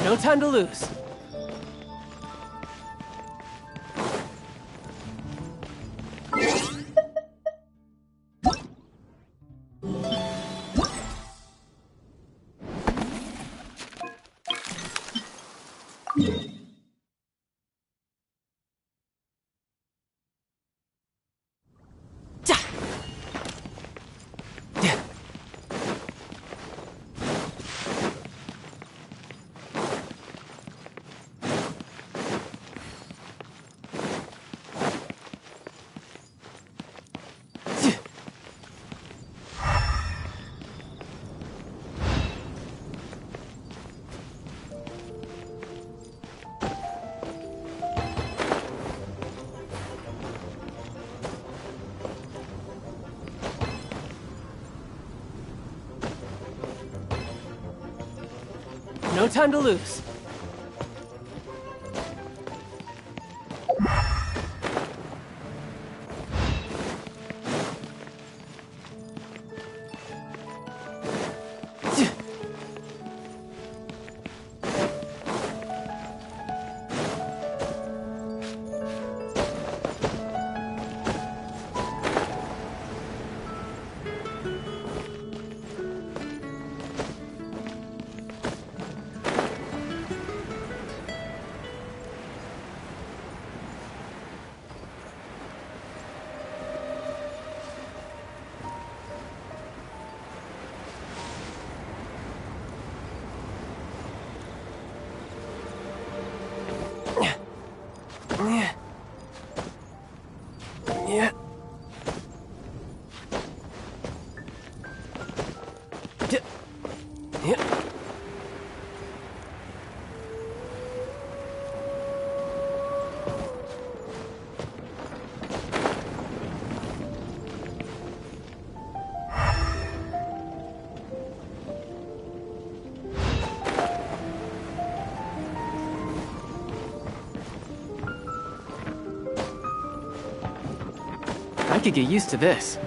No time to lose. No time to lose. Yeah. Yeah. I could get used to this.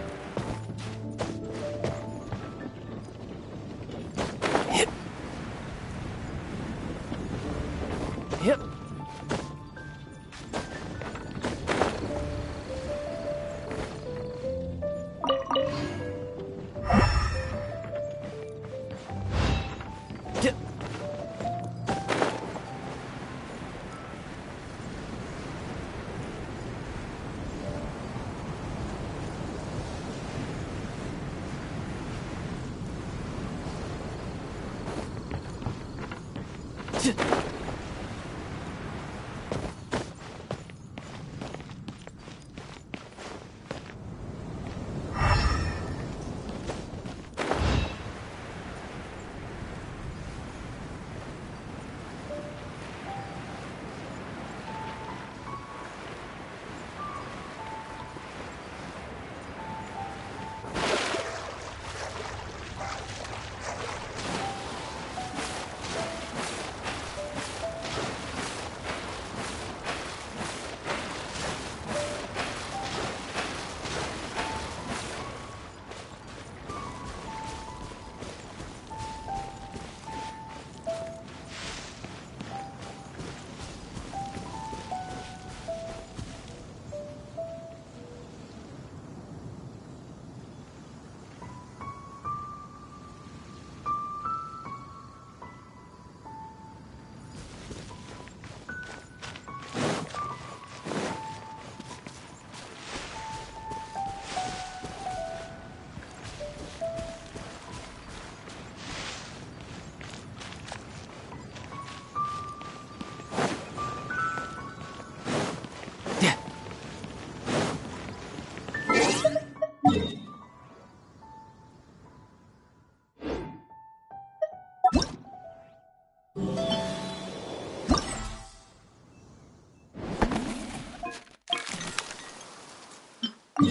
Yep. Yep. Yep. I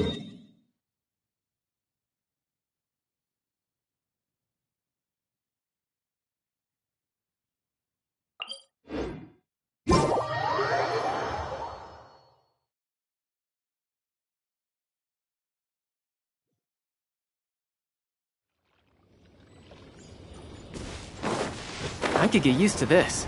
could get used to this.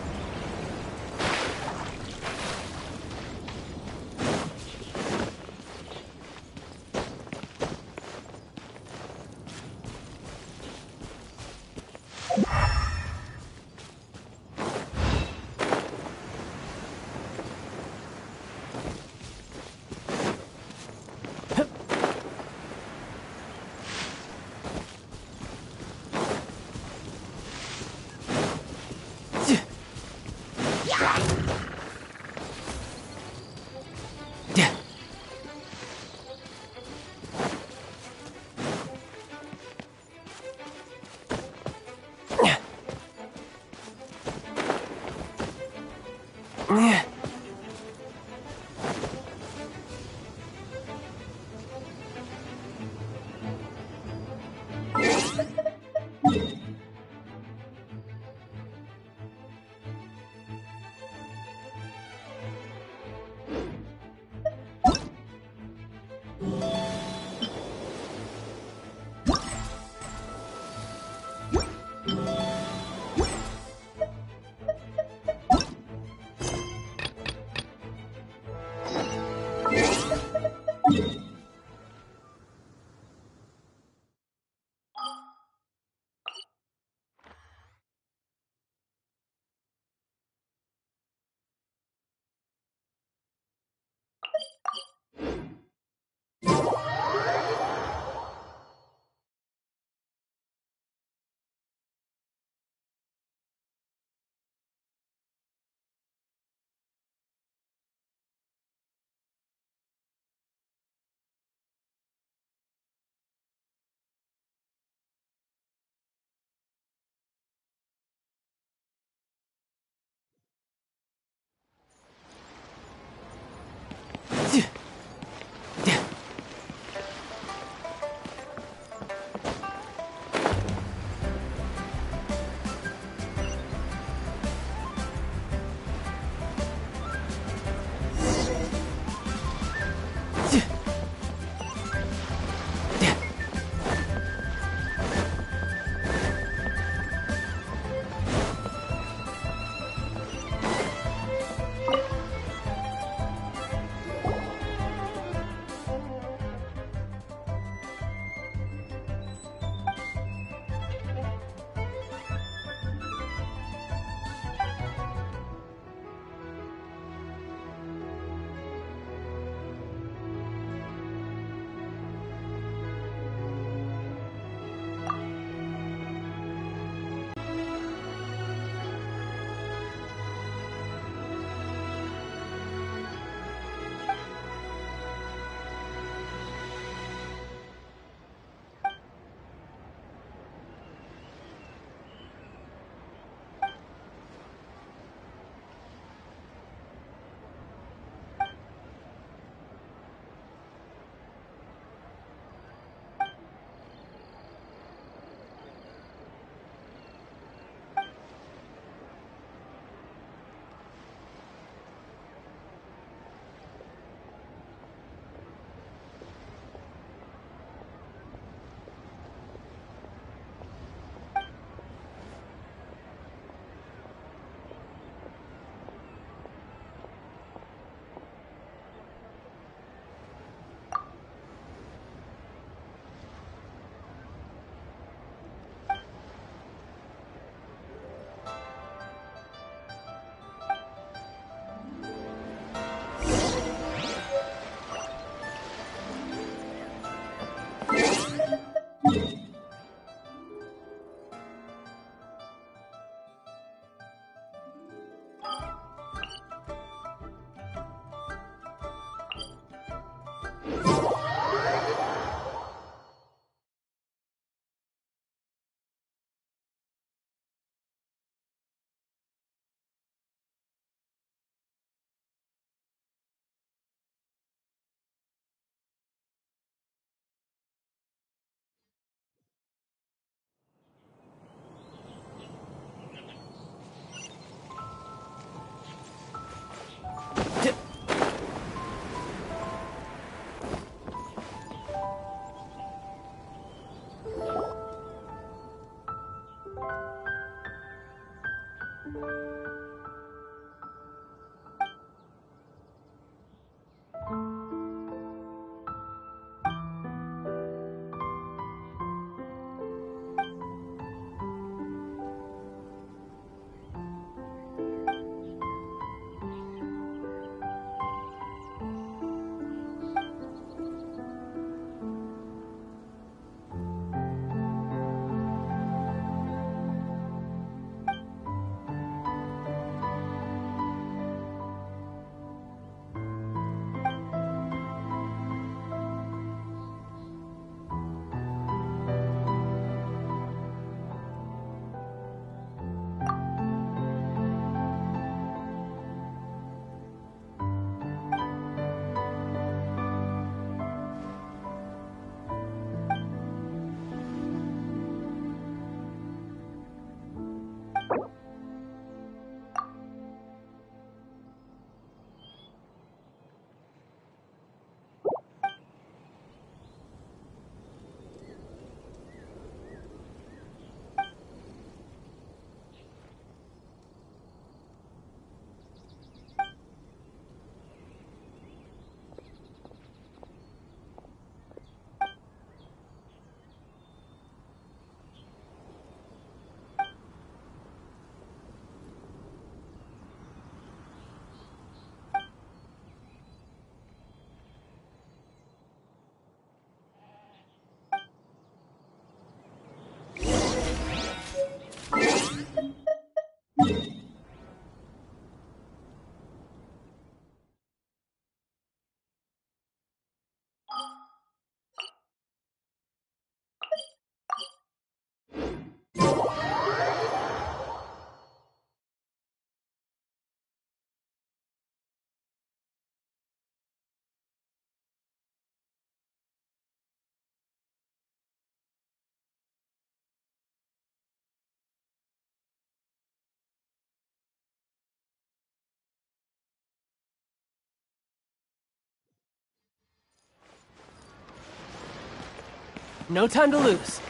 No time to lose.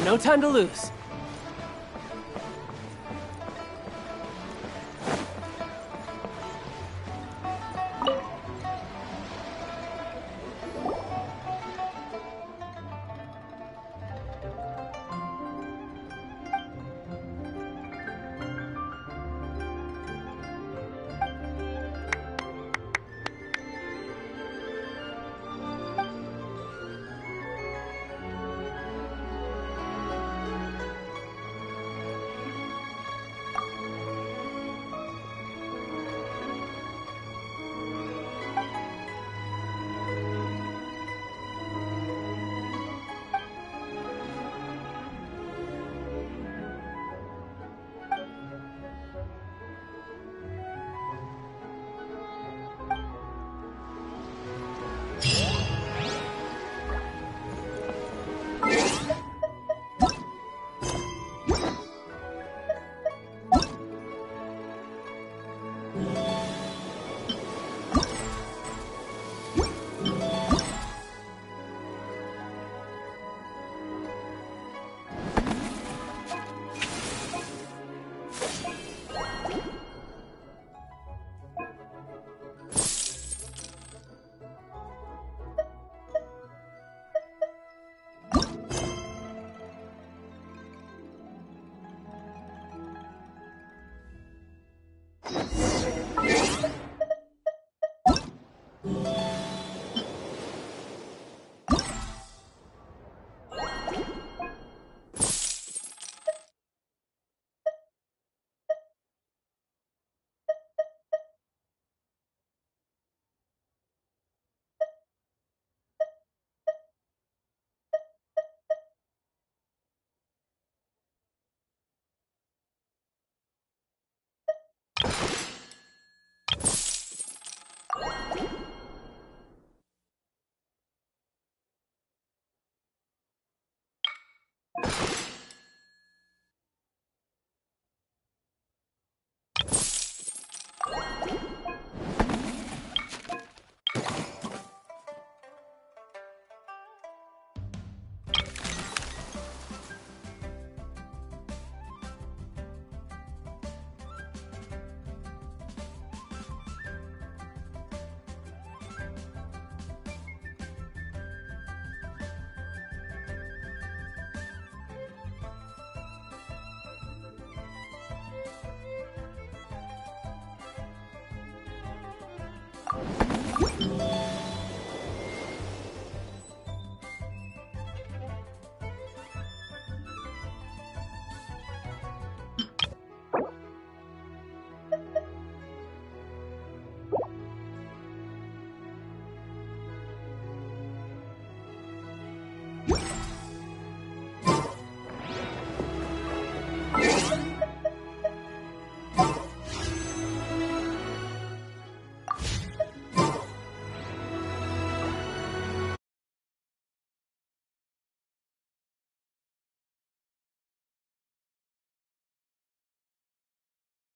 No time to lose.